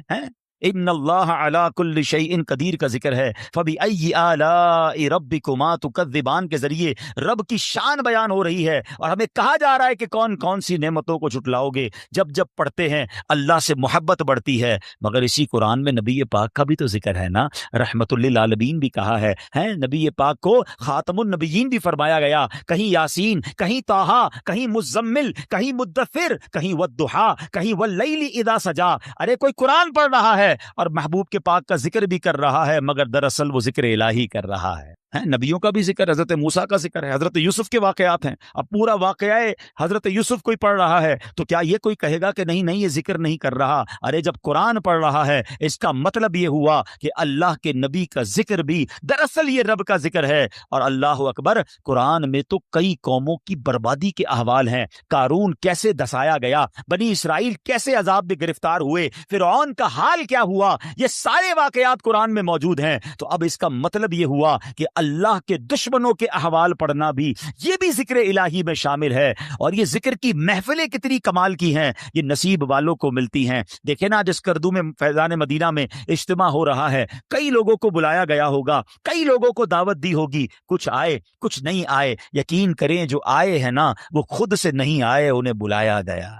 ان اللہ علی کل شیء قدیر کا ذکر ہے. فبأی آلاء ربکما تکذبان کے ذریعے رب کی شان بیان ہو رہی ہے، اور ہمیں کہا جا رہا ہے کہ کون کون سی نعمتوں کو جھٹلاؤ گے. جب جب پڑھتے ہیں اللہ سے محبت بڑھتی ہے. مگر اسی قرآن میں نبی پاک کا بھی تو ذکر ہے نا، رحمت للعالمین بھی کہا ہے. نبی پاک کو خاتم النبیین بھی فرمایا گیا. کہیں یاسین، کہیں طٰہٰ، کہیں مزمل، کہیں مدثر، کہیں والضحیٰ، کہیں واللیل اذا سجا. ارے کوئی قرآن پڑھ رہا ہے اور محبوب کے پاک کا ذکر بھی کر رہا ہے، مگر دراصل وہ ذکر الہی کر رہا ہے. نبیوں کا بھی ذکر، حضرت موسیٰ کا ذکر ہے، حضرت یوسف کے واقعات ہیں. اب پورا واقعہ حضرت یوسف کوئی پڑھ رہا ہے تو کیا یہ کوئی کہے گا کہ نہیں نہیں یہ ذکر نہیں کر رہا؟ ارے جب قرآن پڑھ رہا ہے اس کا مطلب یہ ہوا کہ اللہ کے نبی کا ذکر بھی دراصل یہ رب کا ذکر ہے. اور اللہ اکبر، قرآن میں تو کئی قوموں کی بربادی کے احوال ہیں. قارون کیسے دسایا گیا، بنی اسرائیل کیسے عذاب میں گرفتار ہوئے، فرعون کا حال کیا ہوا، یہ سارے واقعات قرآن میں موجود ہیں. تو اب اس کا مطلب یہ ہوا کہ اللہ کے دشمنوں کے احوال پڑھنا بھی یہ بھی ذکر الہی میں شامل ہے. اور یہ ذکر کی محفلیں کتنی کمال کی ہیں، یہ نصیب والوں کو ملتی ہیں. دیکھیں نا، جس کردو میں فیضان مدینہ میں اجتماع ہو رہا ہے، کئی لوگوں کو بلایا گیا ہوگا، کئی لوگوں کو دعوت دی ہوگی، کچھ آئے کچھ نہیں آئے. یقین کریں جو آئے ہیں نا وہ خود سے نہیں آئے، انہیں بلایا گیا.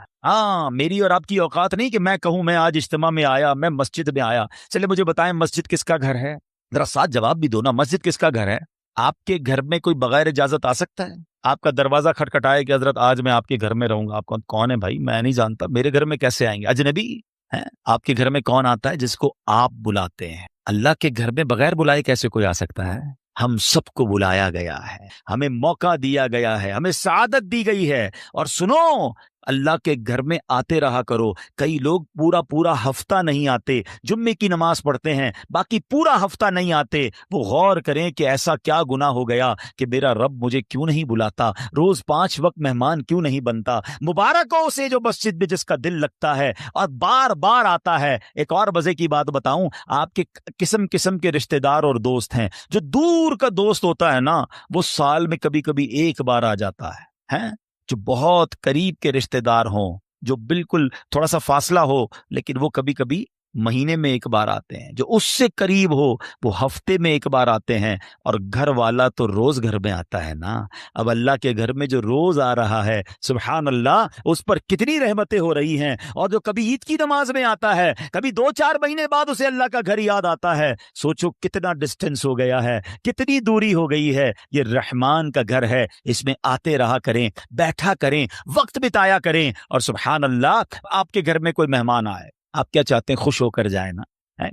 میری اور آپ کی اوقات نہیں کہ میں کہوں میں آج اجتماع میں آیا، میں مسجد میں آیا. چلے مجھے بتائیں مسجد کس کا گھر ہے؟ ذرا ساتھ جواب بھی دو نا، مسجد کس کا گھر ہے؟ آپ کے گھر میں کوئی بغیر اجازت آ سکتا ہے؟ آپ کا دروازہ کھٹکھٹائے کہ حضرت آج میں آپ کے گھر میں رہوں گا. آپ کون ہے بھائی؟ میں نہیں جانتا، میرے گھر میں کیسے آئیں گے؟ اجنبی ہے. آپ کے گھر میں کون آتا ہے؟ جس کو آپ بلاتے ہیں. اللہ کے گھر میں بغیر بلائے کیسے کوئی آ سکتا ہے؟ ہم سب کو بلایا گیا ہے، ہمیں موقع دیا گیا ہے، ہمیں سعادت دی گئی ہے. اور سنو، اللہ کے گھر میں آتے رہا کرو. کئی لوگ پورا ہفتہ نہیں آتے، جمعے کی نماز پڑھتے ہیں، باقی پورا ہفتہ نہیں آتے. وہ غور کریں کہ ایسا کیا گناہ ہو گیا کہ میرا رب مجھے کیوں نہیں بلاتا، روز 5 وقت مہمان کیوں نہیں بنتا. مبارک ہو اسے جو مسجد میں جس کا دل لگتا ہے اور بار بار آتا ہے. ایک اور مزے کی بات بتاؤں، آپ کے قسم قسم کے رشتہ دار اور دوست ہیں. جو دور کا دوست ہوتا ہے نا، وہ سال میں کبھی کبھی ایک بار آ جاتا ہے. جو بہت قریب کے رشتہ دار ہوں، جو بالکل تھوڑا سا فاصلہ ہو، لیکن وہ کبھی کبھی مہینے میں ایک بار آتے ہیں. جو اس سے قریب ہو وہ ہفتے میں ایک بار آتے ہیں. اور گھر والا تو روز گھر میں آتا ہے نا. اب اللہ کے گھر میں جو روز آ رہا ہے، سبحان اللہ، اس پر کتنی رحمتیں ہو رہی ہیں. اور جو کبھی عید کی نماز میں آتا ہے، کبھی 2-4 مہینے بعد اسے اللہ کا گھر یاد آتا ہے. سوچو کتنا ڈسٹینس ہو گیا ہے، کتنی دوری ہو گئی ہے. یہ رحمان کا گھر ہے، اس میں آتے رہا کریں، بیٹھا کریں، وقت بتایا کریں. اور سبحان اللہ، آپ کے گھر میں کوئی مہمان آئے، آپ کیا چاہتے ہیں؟ خوش ہو کر جائے نا.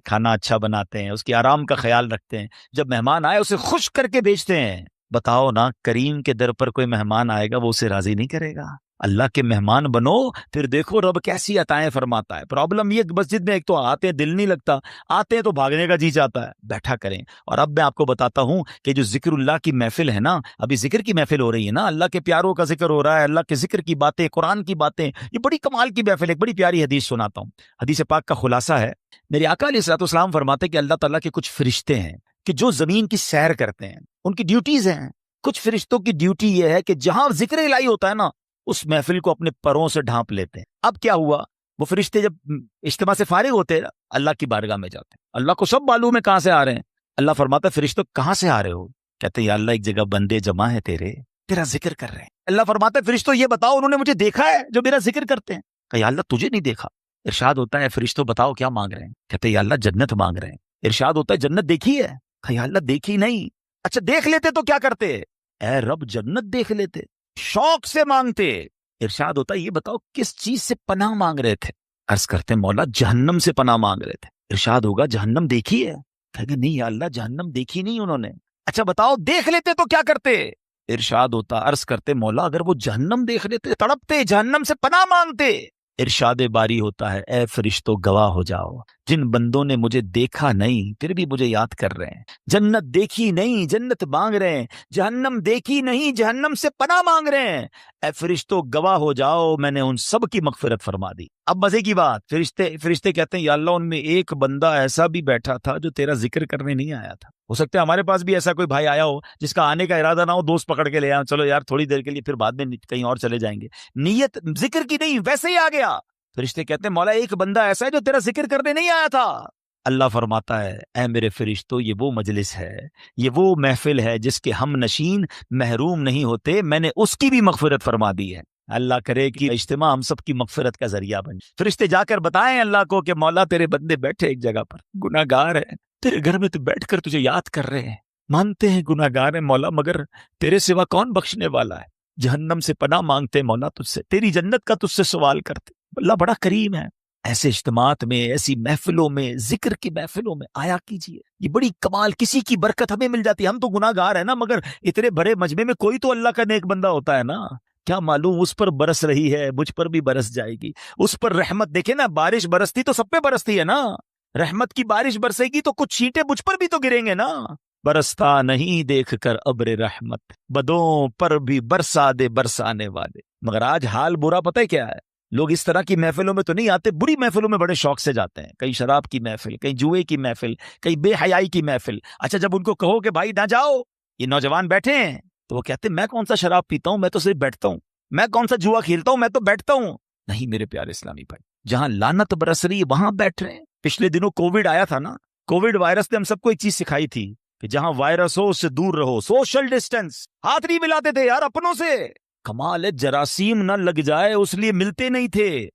کھانا اچھا بناتے ہیں، اس کی آرام کا خیال رکھتے ہیں. جب مہمان آئے اسے خوش کر کے بھیجتے ہیں. بتاؤ نا، کریم کے در پر کوئی مہمان آئے گا وہ اسے راضی نہیں کرے گا؟ اللہ کے مہمان بنو، پھر دیکھو رب کیسی عطائیں فرماتا ہے. پرابلم یہ مسجد میں ایک تو آتے ہیں دل نہیں لگتا، آتے ہیں تو بھاگنے کا جی چاہتا ہے. بیٹھا کریں. اور اب میں آپ کو بتاتا ہوں کہ جو ذکر اللہ کی محفل ہے نا، ابھی ذکر کی محفل ہو رہی ہے نا، اللہ کے پیاروں کا ذکر ہو رہا ہے، اللہ کے ذکر کی باتیں، قرآن کی باتیں، یہ بڑی کمال کی محفل ہے. ایک بڑی پیاری حدیث سناتا ہوں. حدیث پاک کا خلاصہ ہے، میرے آقا علیہ الصلوۃ والسلام فرماتے کہ اللہ تعالیٰ کے کچھ فرشتے ہیں کہ جو زمین کی سیر کرتے ہیں، ان کی ڈیوٹیز ہیں. کچھ فرشتوں کی ڈیوٹی یہ ہے کہ جہاں ذکر الہی ہوتا ہے نا، اس محفل کو اپنے پروں سے ڈھانپ لیتے ہیں. اب کیا ہوا، وہ فرشتے جب اجتماع سے فارغ ہوتے ہیں اللہ کی بارگاہ میں جاتے ہیں. اللہ کو سب معلوم ہے کہاں سے آ رہے ہیں. اللہ فرماتا ہے فرشتوں کہاں سے آ رہے ہو؟ کہتے ہیں یا اللہ ایک جگہ بندے جمع ہے تیرا ذکر کر رہے ہیں. اللہ فرماتا ہے فرشتوں یہ بتاؤ انہوں نے مجھے دیکھا ہے جو میرا ذکر کرتے ہیں؟ کہ یا اللہ تجھے نہیں دیکھا. ارشاد ہوتا ہے فرشتوں بتاؤ کیا مانگ رہے ہیں؟ کہتے ہیں یا اللہ جنت مانگ رہے ہیں. ارشاد ہوتا ہے جنت دیکھی ہے؟ کہ یا اللہ دیکھی نہیں. اچھا دیکھ لیتے تو کیا کرتے؟ اے رب جنت دیکھ لیتے، شوق سے مانگتے. ارشاد ہوتا ہے یہ بتاؤ کس چیز سے پناہ مانگ رہے تھے؟ عرض کرتے مولا جہنم سے پناہ مانگ رہے تھے. ارشاد ہوگا جہنم دیکھی ہے؟ کہیں گے نہیں یا اللہ جہنم دیکھی نہیں انہوں نے. اچھا بتاؤ دیکھ لیتے تو کیا کرتے؟ ارشاد ہوتا عرض کرتے مولا اگر وہ جہنم دیکھ لیتے تڑپتے، جہنم سے پناہ مانگتے. ارشاد باری ہوتا ہے اے فرشتوں گواہ ہو جاؤ، جن بندوں نے مجھے دیکھا نہیں پھر بھی مجھے یاد کر رہے ہیں، جنت دیکھی نہیں جنت مانگ رہے ہیں، جہنم دیکھی نہیں جہنم سے پناہ مانگ رہے ہیں، اے فرشتوں گواہ ہو جاؤ میں نے ان سب کی مغفرت فرما دی۔ اب مزے کی بات، فرشتے کہتے ہیں یا اللہ ان میں ایک بندہ ایسا بھی بیٹھا تھا جو تیرا ذکر کرنے نہیں آیا تھا۔ ہو سکتا ہے ہمارے پاس بھی ایسا کوئی بھائی آیا ہو جس کا آنے کا ارادہ نہ ہو، دوست پکڑ کے لے آیا، چلو یار تھوڑی دیر کے لیے پھر بعد میں کہیں اور چلے جائیں گے، نیت ذکر کی نہیں ویسے ہی آ گیا۔ فرشتے کہتے ہیں مولا ایک بندہ ایسا ہے جو تیرا ذکر کرنے نہیں آیا تھا۔ اللہ فرماتا ہے اے میرے فرشتوں یہ وہ مجلس ہے، یہ وہ محفل ہے جس کے ہم نشین محروم نہیں ہوتے، میں نے اس کی بھی مغفرت فرما دی ہے۔ اللہ کرے کہ اجتماع ہم سب کی مغفرت کا ذریعہ بن جائے۔ فرشتے جا کر بتائیں اللہ کو کہ مولا تیرے بندے بیٹھے ایک جگہ پر گناہ گار ہیں، تیرے گھر میں تو بیٹھ کر تجھے یاد کر رہے ہیں، مانتے ہیں گناہ گار ہیں مولا، مگر تیرے سوا کون بخشنے والا ہے، جہنم سے پناہ مانگتے مولا تجھ سے، تیری جنت کا تجھ سے سوال کرتے۔ اللہ بڑا کریم ہے۔ ایسے اجتماعات میں، ایسی محفلوں میں، ذکر کی محفلوں میں آیا کیجیے، یہ بڑی کمال، کسی کی برکت ہمیں مل جاتی ہے۔ ہم تو گناہ گار ہیں نا، مگر اتنے بڑے مجمع میں کوئی تو اللہ کا نیک بندہ ہوتا ہے نا، کیا معلوم اس پر برس رہی ہے، مجھ پر بھی برس جائے گی، اس پر رحمت۔ دیکھیں نا بارش برستی تو سب پہ برستی ہے نا، رحمت کی بارش برسے گی تو کچھ چھینٹے مجھ پر بھی تو گریں گے نا۔ برستا نہیں دیکھ کر ابر رحمت، بدوں پر بھی برسا دے برسانے والے۔ مگر آج حال برا پتہ ہے کیا ہے، لوگ اس طرح کی محفلوں میں تو نہیں آتے، بری محفلوں میں بڑے شوق سے جاتے ہیں، کہیں شراب کی محفل، کہیں جوئے کی محفل، کہیں بے حیائی کی محفل۔ اچھا جب ان کو کہو کہ بھائی نہ جاؤ، یہ نوجوان بیٹھے ہیں، تو وہ کہتے ہیں میں کون سا شراب پیتا ہوں، میں تو صرف بیٹھتا ہوں، میں کون سا جوا کھیلتا ہوں، میں تو بیٹھتا ہوں۔ نہیں میرے پیارے اسلامی بھائی، جہاں لعنت برس رہی ہے وہاں بیٹھ رہے ہیں۔ پچھلے دنوں کووڈ آیا تھا نا، کووڈ وائرس نے ہم سب کو ایک چیز سکھائی تھی کہ جہاں وائرس ہو اس سے دور رہو، سوشل ڈسٹینس، ہاتھ نہیں ملاتے تھے یار اپنوں سے۔ کمال ہے، جراثیم نہ لگ جائے اس لیے ملتے نہیں تھے،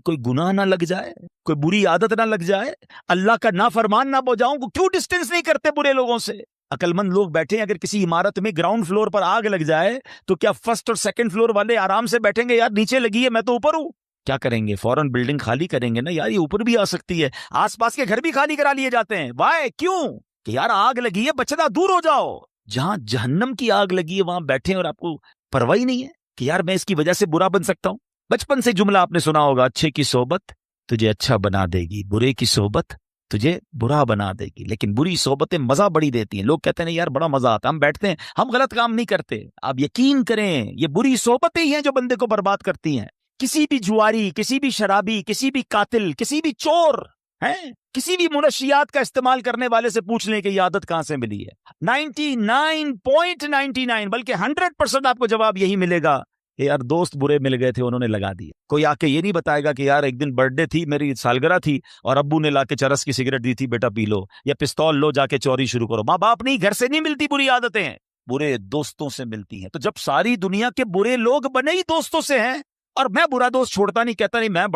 کوئی گناہ نہ لگ جائے، کوئی بری عادت نہ لگ جائے، اللہ کا نافرمان نہ ہو جاؤں، کیوں ڈسٹینس نہیں کرتے برے لوگوں سے؟ عقل مند لوگ بیٹھے ہیں، اگر کسی عمارت میں گراؤنڈ فلور پر آگ لگ جائے تو کیا فرسٹ اور سیکنڈ فلور والے آرام سے بیٹھیں گے یار نیچے لگی ہے میں تو اوپر ہوں؟ کیا کریں گے؟ فوراً بلڈنگ خالی کریں گے نا یار، یہ اوپر بھی آ سکتی ہے، آس پاس کے گھر بھی خالی کرا لیے جاتے ہیں۔ وائے کیوں؟ کہ یار آگ لگی ہے بچنا دور ہو جاؤ۔ جہاں جہنم کی آگ لگی ہے وہاں بیٹھے اور آپ کو پرواہ ہی نہیں ہے کہ یار میں اس کی وجہ سے برا بن سکتا ہوں۔ بچپن سے جملہ آپ نے سنا ہوگا، اچھے کی صحبت تجھے اچھا بنا دے گی، برے کی صحبت تجھے برا بنا دے گی۔ لیکن بری صحبتیں مزہ بڑی دیتی ہیں، لوگ کہتے ہیں یار بڑا مزہ آتا ہے، ہم بیٹھتے ہیں، ہم غلط کام نہیں کرتے۔ آپ یقین کریں یہ بری صحبتیں ہی ہیں جو بندے کو برباد کرتی ہیں۔ کسی بھی جواری، کسی بھی شرابی، کسی بھی قاتل، کسی بھی چور ہیں، کسی بھی منشیات کا استعمال کرنے والے سے پوچھ لیں کہ یہ عادت کہاں سے ملی ہے، 99.99 بلکہ 100% آپ کو جواب یہی ملے گا کہ یار دوست برے مل گئے تھے انہوں نے لگا دیا۔ کوئی آ کے یہ نہیں بتائے گا کہ یار ایک دن برتھ ڈے تھی، میری سالگرہ تھی اور ابو نے لا کے چرس کی سگریٹ دی تھی، بیٹا پی لو، یا پستول لو جا کے چوری شروع کرو۔ ماں باپ نہیں، گھر سے نہیں ملتی بری عادتیں، برے دوستوں سے ملتی ہیں۔ تو جب ساری دنیا کے برے لوگ بنے ہی دوستوں سے ہیں، اور میں برا دوست چھوڑتا نہیں، کہتا نہیں میں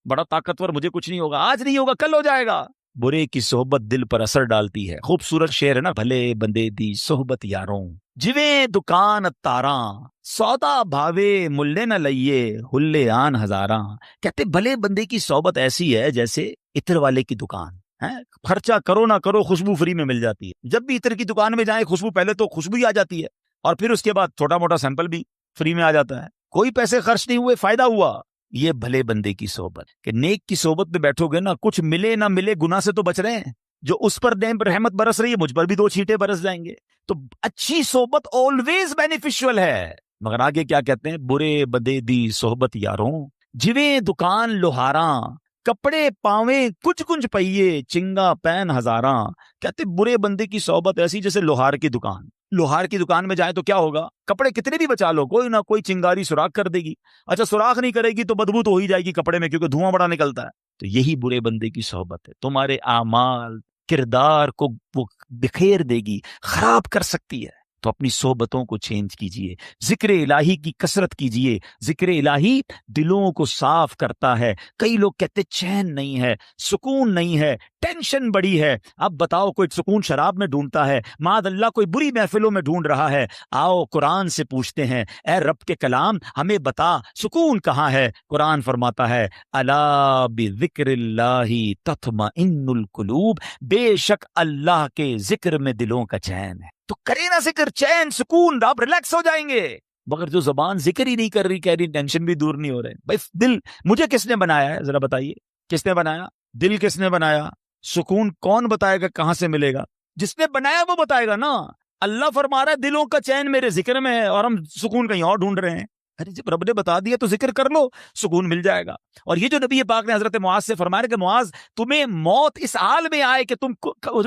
بڑا طاقتور، مجھے کچھ نہیں ہوگا، آج نہیں ہوگا کل ہو جائے گا۔ برے کی صحبت دل پر اثر ڈالتی ہے۔ خوبصورت شعر ہے نا، بھلے بندے دی صحبت یاروں، جویں دکان تاراں، سودا بھاوے ملے نہ لئیے، ہلے آن ہزاراں۔ کہتے بھلے بندے کی صحبت ایسی ہے جیسے عطر والے کی دکان ہے، خرچہ کرو نہ کرو خوشبو فری میں مل جاتی ہے۔ جب بھی عطر کی دکان میں جائیں خوشبو، پہلے تو خوشبو ہی آ جاتی ہے اور پھر اس کے بعد چھوٹا موٹا سیمپل بھی فری میں آ جاتا ہے، کوئی پیسے خرچ نہیں ہوئے، فائدہ ہوا۔ یہ بھلے بندے کی صحبت کہ نیک کی صحبت میں بیٹھو گے نا، کچھ ملے نہ ملے گناہ سے تو بچ رہے ہیں، جو اس پر رحمت برس رہی ہے مجھ پر بھی 2 چھینٹے برس جائیں گے۔ تو اچھی صحبت آلویز بینیفیشل ہے۔ مگر آگے کیا کہتے ہیں، برے بدے دی صحبت یاروں، جویں دکان لوہاراں، کپڑے پاویں کچھ کنج پئیے، چنگا پین ہزاراں۔ کہتے برے بندے کی صحبت ایسی جیسے لوہار کی دکان، لوہار کی دکان میں جائے تو کیا ہوگا، کپڑے کتنے بھی بچا لو کوئی نہ کوئی چنگاری سوراخ کر دے گی۔ اچھا سوراخ نہیں کرے گی تو بدبو تو ہو ہی جائے گی کپڑے میں، کیونکہ دھواں بڑا نکلتا ہے۔ تو یہی برے بندے کی صحبت ہے، تمہارے اعمال کردار کو وہ بکھیر دے گی، خراب کر سکتی ہے۔ تو اپنی صحبتوں کو چینج کیجئے، ذکر الہی کی کثرت کیجئے۔ ذکر الہی دلوں کو صاف کرتا ہے۔ کئی لوگ کہتے چین نہیں ہے، سکون نہیں ہے، ٹینشن بڑی ہے۔ اب بتاؤ کوئی سکون شراب میں ڈھونڈتا ہے، معاذ اللہ کوئی بری محفلوں میں ڈھونڈ رہا ہے، آؤ قرآن سے پوچھتے ہیں، اے رب کے کلام ہمیں بتا سکون کہاں ہے۔ قرآن فرماتا ہے الا بذکر اللہ تطمئن القلوب، بے شک اللہ کے ذکر میں دلوں کا چین ہے۔ تو کرے نا ذکر، چین، سکون، آپ ریلیکس ہو جائیں گے۔ مگر جو زبان ذکر ہی نہیں کر رہی، کہہ رہی ٹینشن بھی دور نہیں ہو رہے. بھائی دل مجھے کس نے بنایا ہے ذرا بتائیے، کس نے بنایا؟ دل کس نے بنایا؟ سکون کون بتائے گا کہاں سے ملے گا؟ جس نے بنایا وہ بتائے گا نا. اللہ فرما رہا ہے دلوں کا چین میرے ذکر میں ہے، اور ہم سکون کہیں اور ڈھونڈ رہے ہیں. ارے جب رب نے بتا دیا تو ذکر کر لو، سکون مل جائے گا. اور یہ جو نبی پاک نے حضرت معاذ سے فرمایا کہ معاذ تمہیں موت اس حال میں آئے کہ تم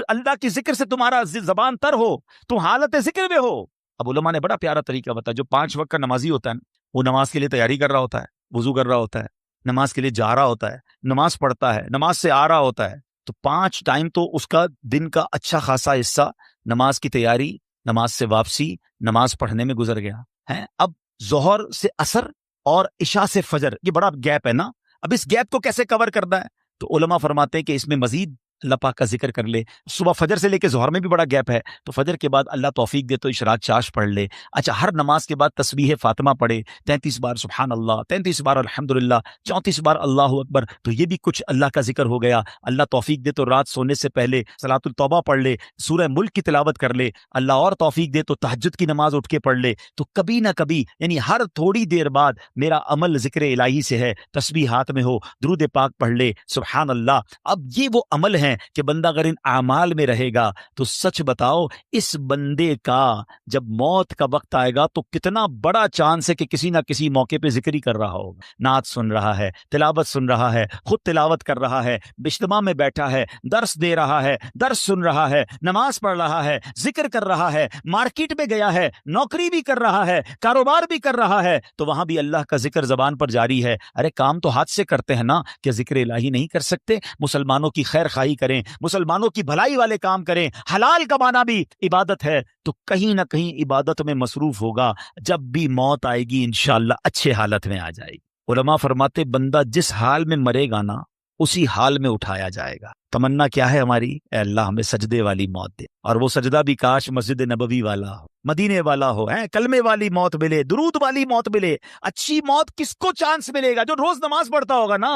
اللہ کی ذکر سے تمہارا زبان تر ہو، تم حالت ذکر میں ہو. اب علماء نے بڑا پیارا طریقہ بتایا. جو 5 وقت کا نمازی ہوتا ہے وہ نماز کے لیے تیاری کر رہا ہوتا ہے، وضو کر رہا ہوتا ہے، نماز کے لیے جا رہا ہوتا ہے، نماز پڑھتا ہے، نماز سے آ رہا ہوتا ہے. تو 5 ٹائم تو اس کا دن کا اچھا خاصا حصہ نماز کی تیاری، نماز سے واپسی، نماز پڑھنے میں گزر گیا ہے. اب ظہر سے عصر اور عشاء سے فجر، یہ بڑا گیپ ہے نا. اب اس گیپ کو کیسے کور کرنا ہے؟ تو علماء فرماتے ہیں کہ اس میں مزید اللہ پاک کا ذکر کر لے. صبح فجر سے لے کے ظہر میں بھی بڑا گیپ ہے، تو فجر کے بعد اللہ توفیق دے تو اشراق چاش پڑھ لے. اچھا، ہر نماز کے بعد تسبیح فاطمہ پڑھے، 33 بار سبحان اللہ، 33 بار الحمدللہ، 34 بار اللہ اکبر. تو یہ بھی کچھ اللہ کا ذکر ہو گیا. اللہ توفیق دے تو رات سونے سے پہلے صلاۃ التوبہ پڑھ لے، سورہ ملک کی تلاوت کر لے. اللہ اور توفیق دے تو تہجد کی نماز اٹھ کے پڑھ لے. تو کبھی نہ کبھی، یعنی ہر تھوڑی دیر بعد میرا عمل ذکر الہی سے ہے. تسبیح ہاتھ میں ہو، درود پاک پڑھ لے، سبحان اللہ. اب یہ وہ عمل ہے کہ بندہ اگر ان اعمال میں رہے گا تو سچ بتاؤ اس بندے کا جب موت کا وقت آئے گا تو کتنا بڑا چانس ہے کہ کسی نہ کسی موقع پہ ذکر ہی کر رہا ہوگا، نعت سن رہا ہے، تلاوت سن رہا ہے، خود تلاوت کر رہا ہے، اجتماع میں بیٹھا ہے، درس دے رہا ہے، درس سن رہا ہے، نماز پڑھ رہا ہے، ذکر کر رہا ہے، مارکیٹ میں گیا ہے، نوکری بھی کر رہا ہے، کاروبار بھی کر رہا ہے، تو وہاں بھی اللہ کا ذکر زبان پر جاری ہے. ارے کام تو ہاتھ سے کرتے ہیں نا، کیا ذکر الہی نہیں کر سکتے؟ مسلمانوں کی خیر خواہی کریں، مسلمانوں کی بھلائی والے کام کریں. حلال کمانا بھی عبادت ہے. تو کہیں نہ کہیں عبادت میں مصروف ہوگا. جب بھی موت آئے گی انشاءاللہ اچھے حالت میں آ جائے گی. علماء فرماتے بندہ جس حال میں مرے گا نا اسی حال میں اٹھایا جائے گا. تمنا کیا ہے ہماری؟ اے اللہ ہمیں سجدے والی موت دے، اور وہ سجدہ بھی کاش مسجد نبوی والا ہو، مدینے والا ہو، کلمے والی موت ملے، درود والی موت ملے. اچھی موت کس کو چانس ملے گا؟ جو روز نماز پڑھتا ہوگا نا،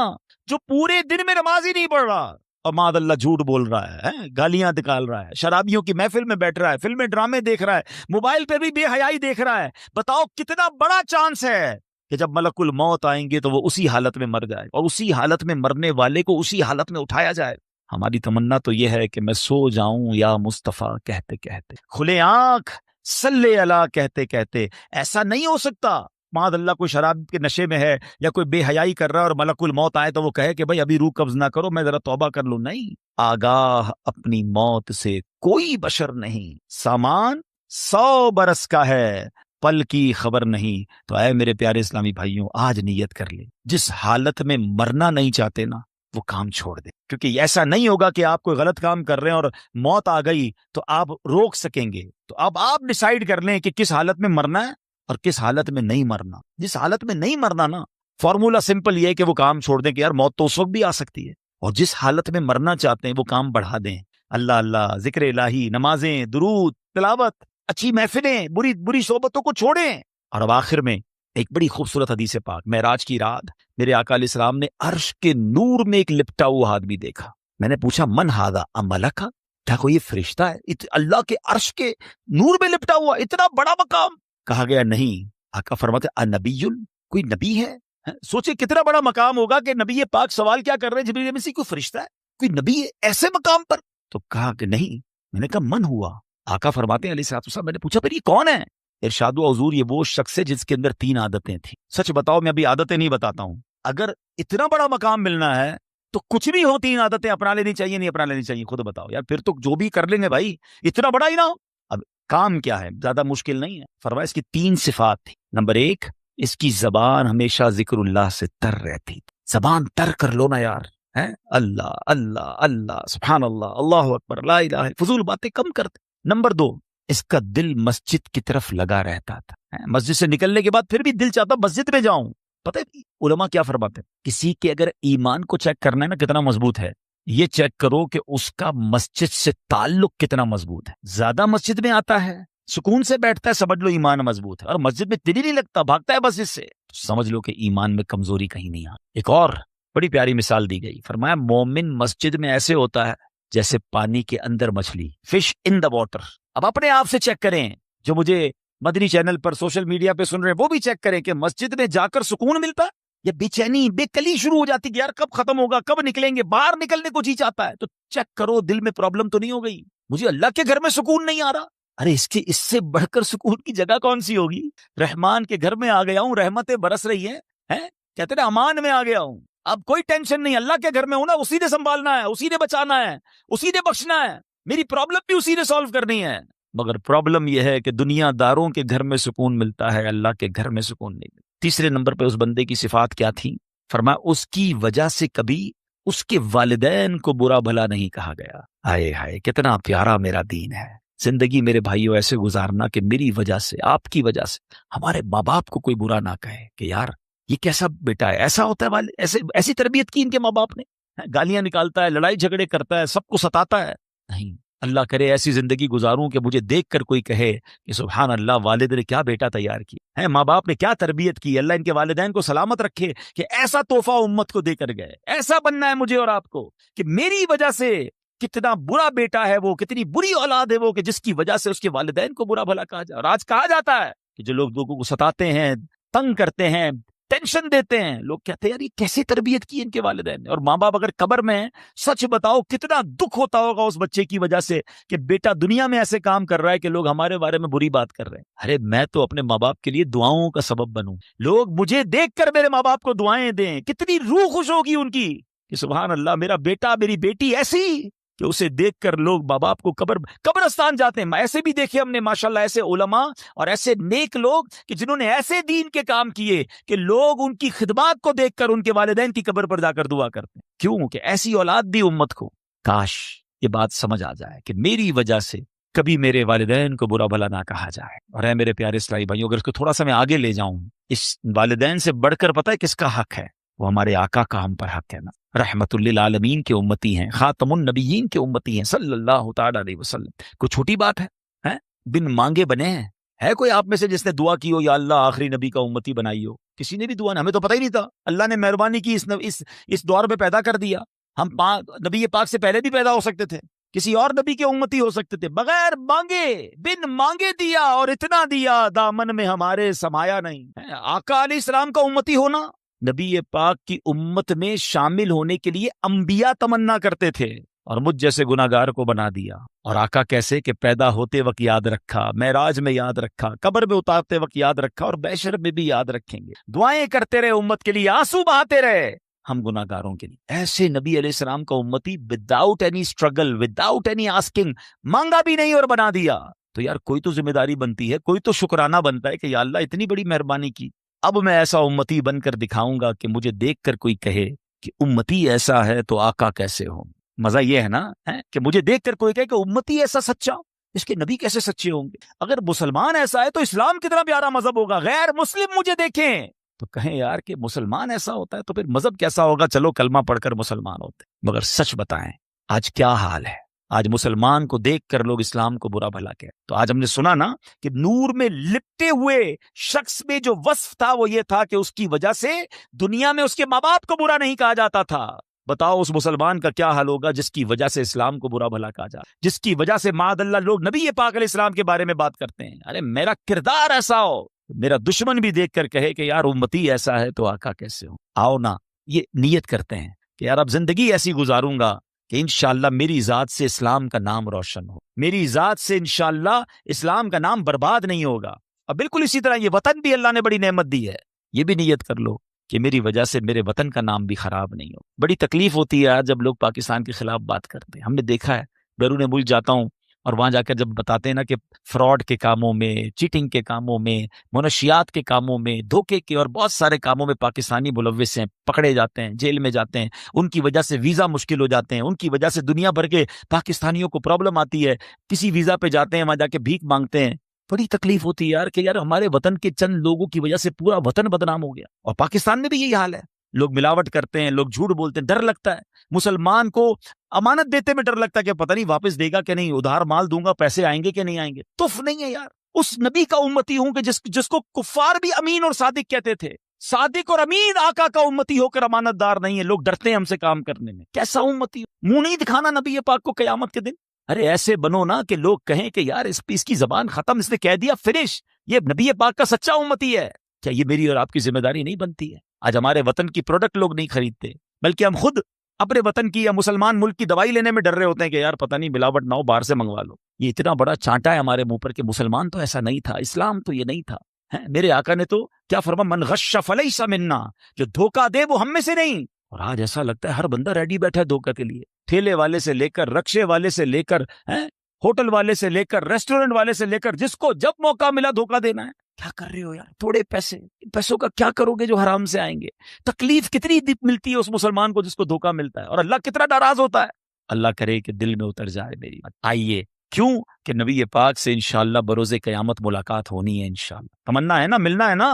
جو پورے دن میں نماز ہی نہیں پڑھ رہا اور معاذ اللہ جھوٹ بول رہا ہے، گالیاں نکال رہا ہے، شرابیوں کی محفل میں بیٹھ رہا ہے، فلمیں ڈرامے دیکھ رہا ہے، موبائل پہ بھی بے حیائی دیکھ رہا ہے. بتاؤ کتنا بڑا چانس ہے کہ جب ملک الموت آئیں گے تو وہ اسی حالت میں مر جائے، اور اسی حالت میں مرنے والے کو اسی حالت میں اٹھایا جائے. ہماری تمنا تو یہ ہے کہ میں سو جاؤں یا مصطفیٰ کہتے کہتے، کھلے آنکھ صلی اللہ کہتے کہتے. ایسا نہیں ہو سکتا معاذ اللہ کوئی شراب کے نشے میں ہے یا کوئی بے حیائی کر رہا ہے اور ملک الموت آئے تو وہ کہے کہ بھائی ابھی روح قبض نہ کرو، میں ذرا توبہ کر لوں. نہیں، آگاہ اپنی موت سے کوئی بشر نہیں، سامان 100 برس کا ہے، پل کی خبر نہیں. تو اے میرے پیارے اسلامی بھائیوں، آج نیت کر لیں، جس حالت میں مرنا نہیں چاہتے نا وہ کام چھوڑ دیں. کیونکہ ایسا نہیں ہوگا کہ آپ کوئی غلط کام کر رہے ہیں اور موت آ گئی تو آپ روک سکیں گے. تو اب آپ ڈیسائیڈ کر لیں کہ کس حالت میں مرنا ہے اور کس حالت میں نہیں مرنا. جس حالت میں نہیں مرنا نا، فارمولا سمپل یہ ہے کہ وہ کام چھوڑ دیں کہ یار موت تو اس وقت بھی آ سکتی ہے. اور جس حالت میں مرنا چاہتے ہیں وہ کام بڑھا دیں. اللہ اللہ، ذکر الہی، نمازیں، درود، تلاوت، اچھی محفلیں، بری صحبتوں کو چھوڑیں. اور اب آخر میں ایک بڑی خوبصورت حدیث پاک، معراج کی رات میرے آقا علیہ السلام نے عرش کے نور میں ایک لپٹا ہوا آدمی دیکھا. میں نے پوچھا من ہاذا املکا، کیا کوئی یہ فرشتہ ہے؟ اللہ کے عرش کے نور میں لپٹا ہوا اتنا بڑا مقام؟ کہا گیا نہیں. آقا فرماتے انبی، کوئی نبی ہے؟ سوچے کتنا بڑا مقام ہوگا کہ نبی پاک سوال کیا کر رہے ہیں جبریل میں سے، کوئی فرشتہ ہے، کوئی نبی ہے ایسے مقام پر؟ تو کہا کہ نہیں. میں نے کہا من ہوا؟ آقا فرماتے ہیں علیہ السلام، میں نے پوچھا پھر یہ کون ہے؟ ارشاد و حضور یہ وہ شخص ہے جس کے اندر 3 عادتیں تھیں. سچ بتاؤ میں ابھی عادتیں نہیں بتاتا ہوں، اگر اتنا بڑا مقام ملنا ہے تو کچھ بھی ہو 3 عادتیں اپنا لینی چاہیے نہیں اپنا لینی چاہیے؟ خود بتاؤ یار، پھر تو جو بھی کر لیں گے بھائی، اتنا بڑا ہی نہ ہو. اب کام کیا ہے؟ زیادہ مشکل نہیں ہے. فرمایا اس کی 3 صفات تھی. نمبر 1، اس کی زبان ہمیشہ ذکر اللہ سے تر رہتی. زبان تر کر لو نا یار، اللہ اللہ اللہ، سبحان اللہ، اللہ اکبر، لا الہ، فضول باتیں کم کرتے. نمبر 2، اس کا دل مسجد کی طرف لگا رہتا تھا. مسجد سے نکلنے کے بعد پھر بھی دل چاہتا مسجد میں جاؤں. پتہ ہے علماء کیا فرماتے ہیں؟ کسی کے اگر ایمان کو چیک کرنا ہے نا کتنا مضبوط ہے، یہ چیک کرو کہ اس کا مسجد سے تعلق کتنا مضبوط ہے. زیادہ مسجد میں آتا ہے، سکون سے بیٹھتا ہے، سمجھ لو ایمان مضبوط ہے. اور مسجد میں دل ہی نہیں لگتا، بھاگتا ہے بس اس سے، سمجھ لو کہ ایمان میں کمزوری کہیں نہیں آ. ایک اور بڑی پیاری مثال دی گئی. فرمایا مومن مسجد میں ایسے ہوتا ہے جیسے پانی کے اندر مچھلی، فش ان دا واٹر. اب اپنے آپ سے چیک کریں، جو مجھے مدنی چینل پر سوشل میڈیا پہ سن رہے ہیں وہ بھی چیک کریں کہ مسجد میں جا کر سکون ملتا ہے یا بے چینی بے کلی شروع ہو جاتی کہ یار کب ختم ہوگا، کب نکلیں گے، باہر نکلنے کو جی چاہتا ہے. تو چیک کرو دل میں پرابلم تو نہیں ہو گئی، مجھے اللہ کے گھر میں سکون نہیں آ رہا. ارے اس سے بڑھ کر سکون کی جگہ کون سی ہوگی؟ رحمان کے گھر میں آ گیا ہوں، رحمتیں برس رہی ہیں، کہتے ہیں امان میں آ گیا ہوں، اب کوئی ٹینشن نہیں، اللہ کے گھر میں ہوں نا، اسی نے سنبھالنا ہے، اسی نے بچانا ہے، اسی نے بخشنا ہے، میری پرابلم بھی اسی نے سالو کرنی ہے. مگر پرابلم یہ ہے کہ دنیا داروں کے گھر میں سکون ملتا ہے، اللہ کے گھر میں سکون نہیں ملتا. تیسرے نمبر پہ اس بندے کی صفات کیا تھی؟ فرمایا اس کی وجہ سے کبھی اس کے والدین کو برا بھلا نہیں کہا گیا. ہائے ہائے کتنا پیارا میرا دین ہے. زندگی میرے بھائیوں ایسے گزارنا کہ میری وجہ سے، آپ کی وجہ سے ہمارے ماں باپ کو کوئی برا نہ کہے کہ یار یہ کیسا بیٹا ہے، ایسا ہوتا ہے والد، ایسی تربیت کی ان کے ماں باپ نے، گالیاں نکالتا ہے، لڑائی جھگڑے کرتا ہے، سب کو ستاتا ہے. نہیں، اللہ کرے ایسی زندگی گزاروں کہ مجھے دیکھ کر کوئی کہے کہ سبحان اللہ، والد نے کیا بیٹا تیار کیا ہے، ماں باپ نے کیا تربیت کی. اللہ ان کے والدین کو سلامت رکھے کہ ایسا تحفہ امت کو دے کر گئے. ایسا بننا ہے مجھے اور آپ کو کہ میری وجہ سے کتنا برا بیٹا ہے وہ، کتنی بری اولاد ہے وہ کہ جس کی وجہ سے اس کے والدین کو برا بھلا کہا جائے. اور آج کہا جاتا ہے کہ جو لوگ لوگوں کو ستاتے ہیں، تنگ کرتے ہیں، ٹینشن دیتے ہیں، لوگ کہتے ہیں یار یہ کیسے تربیت کی ان کے والدین نے. اور ماں باپ اگر قبر میں ہیں، سچ بتاؤ کتنا دکھ ہوتا ہوگا اس بچے کی وجہ سے کہ بیٹا دنیا میں ایسے کام کر رہا ہے کہ لوگ ہمارے بارے میں بری بات کر رہے ہیں. ارے میں تو اپنے ماں باپ کے لیے دعاؤں کا سبب بنوں، لوگ مجھے دیکھ کر میرے ماں باپ کو دعائیں دیں، کتنی روح خوش ہوگی ان کی کہ سبحان اللہ میرا بیٹا میری بیٹی ایسی کہ اسے دیکھ کر لوگ ماں باپ کو قبرستان جاتے ہیں. ایسے بھی دیکھے ہم نے ماشاءاللہ ایسے علماء اور ایسے نیک لوگ کہ جنہوں نے ایسے دین کے کام کیے کہ لوگ ان کی خدمات کو دیکھ کر ان کے والدین کی قبر پر جا کر دعا کرتے ہیں. کیوں کہ ایسی اولاد دی امت کو. کاش یہ بات سمجھ آ جائے کہ میری وجہ سے کبھی میرے والدین کو برا بھلا نہ کہا جائے. اور اے میرے پیارے اسلامی بھائیوں، اگر اس کو تھوڑا سا میں آگے لے جاؤں، اس والدین سے بڑھ کر پتہ ہے کس کا حق ہے؟ وہ ہمارے آقا کا ہم پر حق ہے نا. رحمت للعالمین کے امتی ہیں، خاتم النبیین کے امتی ہیں صلی اللہ تعالی علیہ وسلم. کوئی چھوٹی بات ہے؟ بن مانگے بنے ہیں. ہے کوئی آپ میں سے جس نے دعا کی ہو یا اللہ آخری نبی کا امتی بنائی ہو؟ کسی نے بھی دعا نہیں، ہمیں تو پتہ ہی نہیں تھا. اللہ نے مہربانی کی اس دور میں پیدا کر دیا. ہم نبی پاک سے پہلے بھی پیدا ہو سکتے تھے، کسی اور نبی کے امتی ہو سکتے تھے. بغیر مانگے، بن مانگے دیا، اور اتنا دیا دامن میں ہمارے سمایا نہیں. آقا علیہ السلام کا امتی ہونا، نبی پاک کی امت میں شامل ہونے کے لیے انبیاء تمنا کرتے تھے، اور مجھ جیسے گناہگار کو بنا دیا. اور آقا کیسے کہ پیدا ہوتے وقت یاد رکھا، معراج میں یاد رکھا، قبر میں اتارتے وقت یاد رکھا، اور بیشر میں بھی یاد رکھیں گے. دعائیں کرتے رہے امت کے لیے، آنسو بہاتے رہے ہم گناہگاروں کے لیے. ایسے نبی علیہ السلام کا امتی without any struggle, without any asking, مانگا بھی نہیں اور بنا دیا. تو یار کوئی تو ذمہ داری بنتی ہے، کوئی تو شکرانہ بنتا ہے کہ یا اللہ اتنی بڑی مہربانی کی. اب میں ایسا امتی بن کر دکھاؤں گا کہ مجھے دیکھ کر کوئی کہے کہ امتی ایسا ہے تو آقا کیسے ہوں. مزہ یہ ہے نا کہ مجھے دیکھ کر کوئی کہے کہ امتی ایسا سچا، اس کے نبی کیسے سچے ہوں گے. اگر مسلمان ایسا ہے تو اسلام کتنا پیارا مذہب ہوگا. غیر مسلم مجھے دیکھیں تو کہیں یار کہ مسلمان ایسا ہوتا ہے تو پھر مذہب کیسا ہوگا. چلو کلمہ پڑھ کر مسلمان ہوتے، مگر سچ بتائیں آج کیا حال ہے. آج مسلمان کو دیکھ کر لوگ اسلام کو برا بھلا کہتے. تو آج ہم نے سنا نا کہ نور میں لپٹے ہوئے شخص میں جو وصف تھا وہ یہ تھا کہ اس کی وجہ سے دنیا میں اس کے ماں باپ کو برا نہیں کہا جاتا تھا. بتاؤ اس مسلمان کا کیا حال ہوگا جس کی وجہ سے اسلام کو برا بھلا کہا جائے، جس کی وجہ سے معاذ اللہ لوگ نبی پاک علیہ السلام کے بارے میں بات کرتے ہیں. ارے میرا کردار ایسا ہو، میرا دشمن بھی دیکھ کر کہے کہ یار امتی ایسا ہے تو آقا کیسے ہوں. آؤ نا یہ نیت کرتے ہیں کہ یار اب زندگی ایسی گزاروں گا کہ انشاءاللہ میری ذات سے اسلام کا نام روشن ہو، میری ذات سے انشاءاللہ اسلام کا نام برباد نہیں ہوگا. اب بالکل اسی طرح یہ وطن بھی اللہ نے بڑی نعمت دی ہے، یہ بھی نیت کر لو کہ میری وجہ سے میرے وطن کا نام بھی خراب نہیں ہو. بڑی تکلیف ہوتی ہے یار جب لوگ پاکستان کے خلاف بات کرتے ہیں. ہم نے دیکھا ہے، بیرون ملک جاتا ہوں اور وہاں جا کر جب بتاتے ہیں نا کہ فراڈ کے کاموں میں، چیٹنگ کے کاموں میں، منشیات کے کاموں میں، دھوکے کے اور بہت سارے کاموں میں پاکستانی ملوث ہیں، پکڑے جاتے ہیں، جیل میں جاتے ہیں، ان کی وجہ سے ویزا مشکل ہو جاتے ہیں، ان کی وجہ سے دنیا بھر کے پاکستانیوں کو پرابلم آتی ہے. کسی ویزا پہ جاتے ہیں، وہاں جا کے بھیک مانگتے ہیں. بڑی تکلیف ہوتی ہے یار کہ یار ہمارے وطن کے چند لوگوں کی وجہ سے پورا وطن بدنام ہو گیا. اور پاکستان میں بھی یہی حال ہے، لوگ ملاوٹ کرتے ہیں، لوگ جھوٹ بولتے ہیں. ڈر لگتا ہے مسلمان کو، امانت دیتے میں ڈر لگتا ہے کہ پتہ نہیں واپس دے گا کہ نہیں، ادھار مال دوں گا پیسے آئیں گے کہ نہیں آئیں گے. تف نہیں ہے یار. اس نبی کا امتی ہوں کہ جس کو کفار بھی امین اور صادق کہتے تھے. صادق اور امین آقا کا امتی ہو کر امانت دار نہیں ہے. لوگ ڈرتے ہیں ہم سے کام کرنے میں. کیسا امتی؟ منہ نہیں دکھانا نبی پاک کو قیامت کے دن. ارے ایسے بنو نا کہ لوگ کہیں کہ یار اس کی زبان ختم، اس نے کہہ دیا فنش، یہ نبی پاک کا سچا امتی ہے. کیا یہ میری اور آپ کی ذمہ داری نہیں بنتی ہے؟ آج ہمارے وطن کی پروڈکٹ لوگ نہیں خریدتے، بلکہ ہم خود اپنے وطن کی یا مسلمان ملک کی دوائی لینے میں ڈر رہے ہوتے ہیں کہ یار پتہ نہیں ملاوٹ نہ ہو، باہر سے منگوا لو. یہ اتنا بڑا چانٹا ہے ہمارے منہ پر کہ مسلمان تو ایسا نہیں تھا، اسلام تو یہ نہیں تھا. میرے آقا نے تو کیا فرما، من غش فلیس منا، جو دھوکہ دے وہ ہم میں سے نہیں. اور آج ایسا لگتا ہے ہر بندہ ریڈی بیٹھا ہے دھوکہ کے لیے. ٹھیلے والے سے لے کر، رکشے والے سے لے کر، ہوٹل والے سے لے کر، ریسٹورنٹ والے سے لے کر، جس کو جب موقع ملا دھوکہ دینا ہے. کیا کر رہے ہو یار؟ تھوڑے پیسے، پیسوں کا کیا کرو گے جو حرام سے آئیں گے؟ تکلیف کتنی ملتی ہے اس مسلمان کو جس کو دھوکہ ملتا ہے، اور اللہ کتنا ناراض ہوتا ہے. اللہ کرے کہ دل میں اتر جائے میری بات. آئیے، کیوں کہ نبی پاک سے انشاءاللہ بروز قیامت ملاقات ہونی ہے. انشاءاللہ تمنا ہے نا، ملنا ہے نا،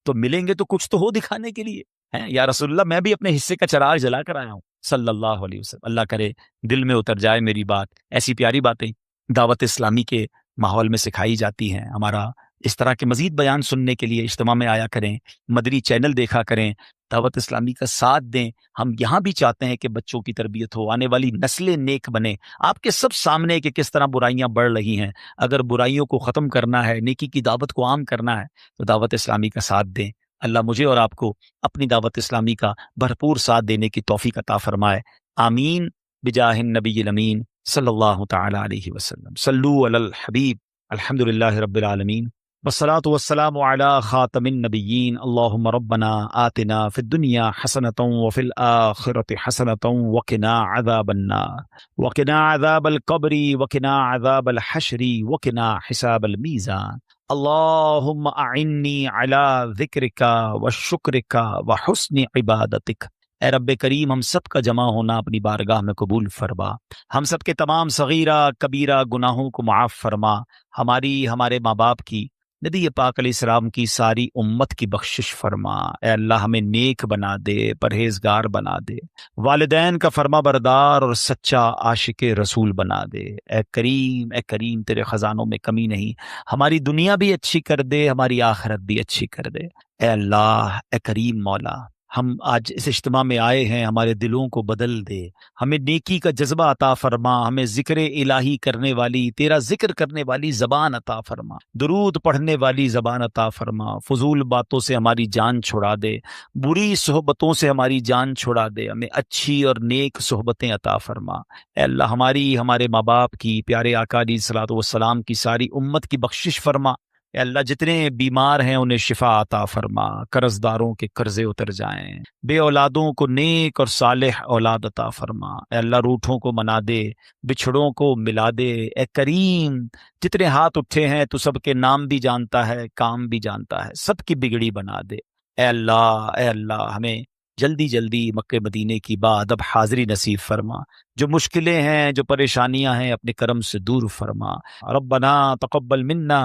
تو ملیں گے تو کچھ تو ہو دکھانے کے لیے. یا رسول اللہ میں بھی اپنے حصے کا چراغ جلا کر آیا ہوں صلی اللہ علیہ وسلم. اللہ کرے دل میں اتر جائے میری بات. ایسی پیاری باتیں دعوت اسلامی کے ماحول میں سکھائی جاتی ہیں. ہمارا اس طرح کے مزید بیان سننے کے لیے اجتماع میں آیا کریں، مدری چینل دیکھا کریں، دعوت اسلامی کا ساتھ دیں. ہم یہاں بھی چاہتے ہیں کہ بچوں کی تربیت ہو، آنے والی نسلیں نیک بنے. آپ کے سب سامنے کہ کس طرح برائیاں بڑھ رہی ہیں. اگر برائیوں کو ختم کرنا ہے، نیکی کی دعوت کو عام کرنا ہے، تو دعوت اسلامی کا ساتھ دیں. اللہ مجھے اور آپ کو اپنی دعوت اسلامی کا بھرپور ساتھ دینے کی توفیق عطا فرمائے. آمین بجاہ النبی الامین صلی اللہ تعالی علیہ وسلم. صلو علی الحبیب. الحمدللہ رب العالمین، والصلاة والسلام على خاتم النبیین. اللہم ربنا آتنا فی الدنیا حسنۃ وفی الآخرۃ حسنۃ وقنا عذاب النار وقنا عذاب القبر وقنا عذاب الحشر وقنا حساب المیزان. اللہم اعنی علی ذکرک وشکرک وحسن عبادتک. اے رب کریم، ہم سب کا جمع ہونا اپنی بارگاہ میں قبول فرما. ہم سب کے تمام صغیرہ کبیرہ گناہوں کو معاف فرما. ہماری، ہمارے ماں باپ کی، نبی پاک علیہ السلام کی ساری امت کی بخشش فرما. اے اللہ ہمیں نیک بنا دے، پرہیزگار بنا دے، والدین کا فرما بردار اور سچا عاشق رسول بنا دے. اے کریم، اے کریم، تیرے خزانوں میں کمی نہیں. ہماری دنیا بھی اچھی کر دے، ہماری آخرت بھی اچھی کر دے. اے اللہ، اے کریم مولا، ہم آج اس اجتماع میں آئے ہیں، ہمارے دلوں کو بدل دے. ہمیں نیکی کا جذبہ عطا فرما. ہمیں ذکر الہی کرنے والی، تیرا ذکر کرنے والی زبان عطا فرما. درود پڑھنے والی زبان عطا فرما. فضول باتوں سے ہماری جان چھڑا دے، بری صحبتوں سے ہماری جان چھڑا دے. ہمیں اچھی اور نیک صحبتیں عطا فرما. اے اللہ ہماری، ہمارے ماں باپ کی، پیارے آقا علیہ الصلوۃ والسلام کی ساری امت کی بخشش فرما. اے اللہ جتنے بیمار ہیں انہیں شفا عطا فرما. قرض داروں کے قرضے اتر جائیں. بے اولادوں کو نیک اور صالح اولاد عطا فرما. اے اللہ روٹھوں کو منا دے، بچھڑوں کو ملا دے. اے کریم، جتنے ہاتھ اٹھے ہیں تو سب کے نام بھی جانتا ہے، کام بھی جانتا ہے، سب کی بگڑی بنا دے. اے اللہ، اے اللہ ہمیں جلدی جلدی مکہ مدینے کی بادب حاضری نصیب فرما. جو مشکلیں ہیں، جو پریشانیاں ہیں، اپنے کرم سے دور فرما. ربنا تقبل منا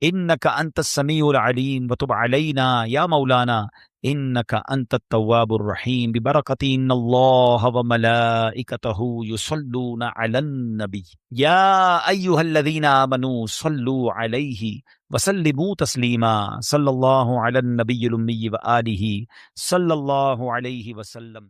انک انت السمیع العلیم وتب علینا یا مولانا انک انت التواب الرحیم ببرکت ان اللہ وملائکتہ یصلون علی النبی یا ایھا الذین آمنوا صلوا علیہ وسلموا تسلیما. صلی اللہ علی النبی الامی وآلہ صلی اللہ علیہ وسلم.